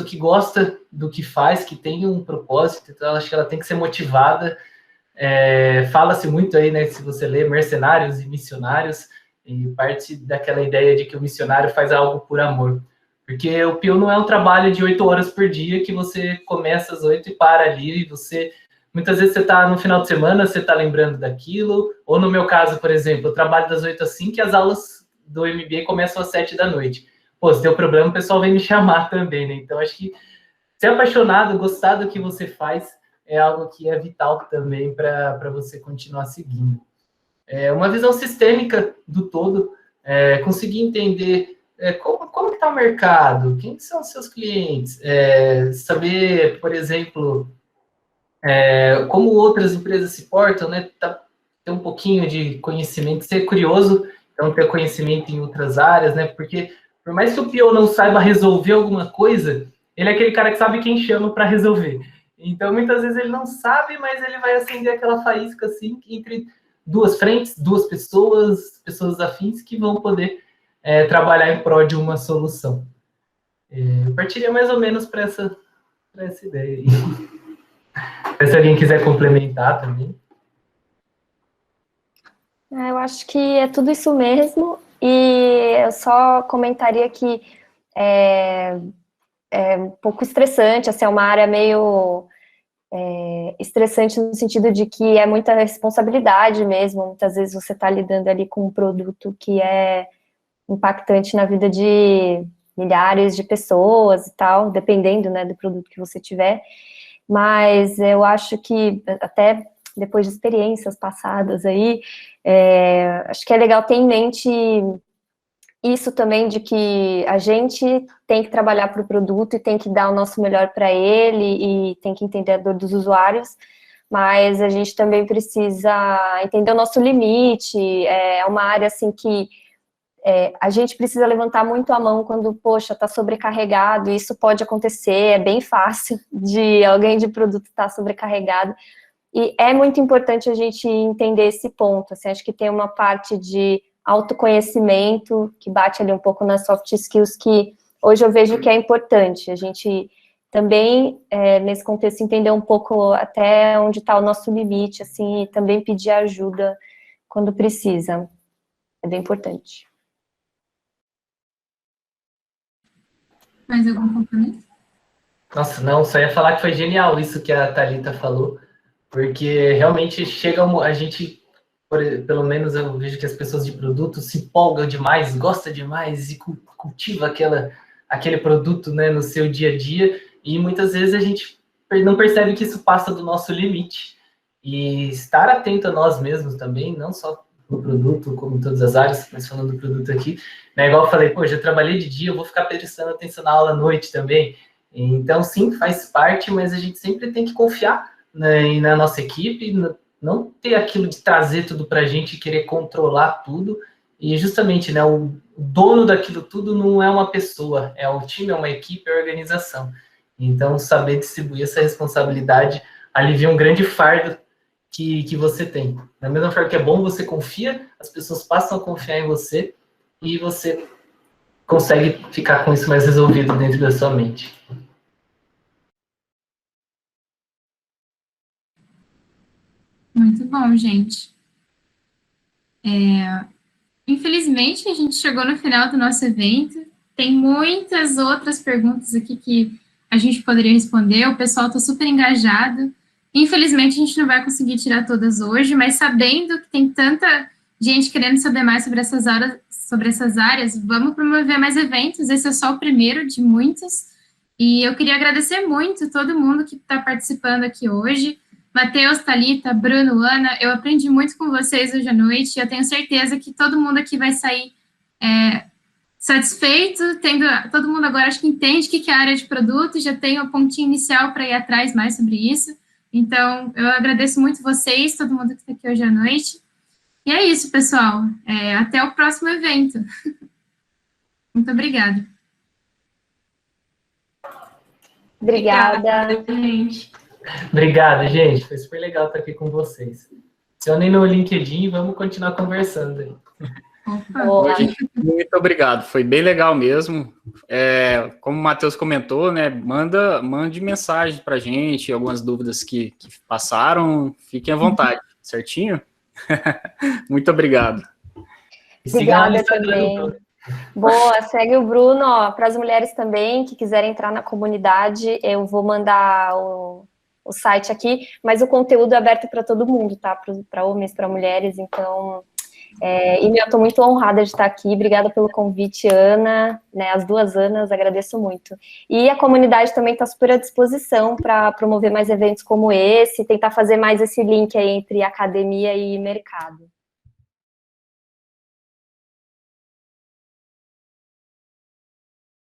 que gosta do que faz, que tem um propósito, então acho que ela tem que ser motivada. Fala-se muito aí, né, se você lê Mercenários e Missionários, e parte daquela ideia de que o missionário faz algo por amor. Porque o PO não é um trabalho de 8 horas por dia, que você começa às 8 e para ali, e muitas vezes você está no final de semana, você está lembrando daquilo, ou no meu caso, por exemplo, eu trabalho das 8 às 5 e as aulas do MBA começam às 7 da noite. Pô, se deu problema, o pessoal vem me chamar também, né? Então, acho que ser apaixonado, gostar do que você faz, é algo que é vital também para você continuar seguindo. Uma visão sistêmica do todo, conseguir entender como está o mercado, quem são os seus clientes, saber, por exemplo, como outras empresas se portam, né? Ter um pouquinho de conhecimento, ser curioso, então ter conhecimento em outras áreas, né? Porque por mais que o PO não saiba resolver alguma coisa, ele é aquele cara que sabe quem chama para resolver. Então, muitas vezes ele não sabe, mas ele vai acender aquela faísca, assim, entre 2 frentes, 2 pessoas afins que vão poder trabalhar em prol de uma solução. Eu partiria mais ou menos para essa ideia aí. Se alguém quiser complementar também. Eu acho que é tudo isso mesmo, e eu só comentaria que é um pouco estressante, assim, é uma área meio estressante no sentido de que é muita responsabilidade mesmo, muitas vezes você está lidando ali com um produto que é impactante na vida de milhares de pessoas e tal, dependendo, né, do produto que você tiver, mas eu acho que, até depois de experiências passadas aí, acho que é legal ter em mente isso também, de que a gente tem que trabalhar para o produto e tem que dar o nosso melhor para ele e tem que entender a dor dos usuários, mas a gente também precisa entender o nosso limite, é uma área assim que a gente precisa levantar muito a mão quando, poxa, está sobrecarregado, isso pode acontecer, é bem fácil de alguém de produto estar sobrecarregado, e é muito importante a gente entender esse ponto, assim, acho que tem uma parte de autoconhecimento, que bate ali um pouco nas soft skills, que hoje eu vejo que é importante, a gente também, nesse contexto, entender um pouco até onde está o nosso limite, assim, e também pedir ajuda quando precisa, é bem importante. Mais algum complemento? Nossa, não, só ia falar que foi genial isso que a Thalita falou, porque realmente chega a gente, pelo menos eu vejo que as pessoas de produto se empolgam demais, gostam demais e cultiva aquele produto, né, no seu dia a dia, e muitas vezes a gente não percebe que isso passa do nosso limite. E estar atento a nós mesmos também, não só no produto, como em todas as áreas, mas falando do produto aqui, né, igual eu falei, pô, já trabalhei de dia, eu vou ficar prestando atenção na aula à noite também. Então, sim, faz parte, mas a gente sempre tem que confiar, né, na nossa equipe, não ter aquilo de trazer tudo para a gente e querer controlar tudo. E justamente, né, o dono daquilo tudo não é uma pessoa, é o time, é uma equipe, é a organização. Então, saber distribuir essa responsabilidade alivia um grande fardo que você tem. Da mesma forma que é bom, você confia, as pessoas passam a confiar em você e você consegue ficar com isso mais resolvido dentro da sua mente. Muito bom, gente. Infelizmente, a gente chegou no final do nosso evento. Tem muitas outras perguntas aqui que a gente poderia responder. O pessoal está super engajado. Infelizmente, a gente não vai conseguir tirar todas hoje, mas sabendo que tem tanta gente querendo saber mais sobre essas áreas, vamos promover mais eventos. Esse é só o primeiro de muitos. E eu queria agradecer muito todo mundo que está participando aqui hoje. Matheus, Thalita, Bruno, Ana, eu aprendi muito com vocês hoje à noite e eu tenho certeza que todo mundo aqui vai sair satisfeito, todo mundo agora acho que entende o que é a área de produto, já tem o pontinho inicial para ir atrás mais sobre isso. Então, eu agradeço muito vocês, todo mundo que está aqui hoje à noite. E é isso, pessoal. Até o próximo evento. Muito obrigada. Obrigada. Gente. Obrigado, gente. Foi super legal estar aqui com vocês. Acionem no LinkedIn e vamos continuar conversando aí. Boa. Muito obrigado, foi bem legal mesmo. Como o Matheus comentou, né, mande mensagem para a gente, algumas dúvidas que passaram, fiquem à vontade, certinho? Muito obrigado. Obrigada também. Boa, segue o Bruno, para as mulheres também que quiserem entrar na comunidade, eu vou mandar o site aqui, mas o conteúdo é aberto para todo mundo, tá? Para homens, para mulheres, então... e eu estou muito honrada de estar aqui, obrigada pelo convite, Ana, né, as duas Anas, agradeço muito. E a comunidade também está super à disposição para promover mais eventos como esse, tentar fazer mais esse link aí entre academia e mercado.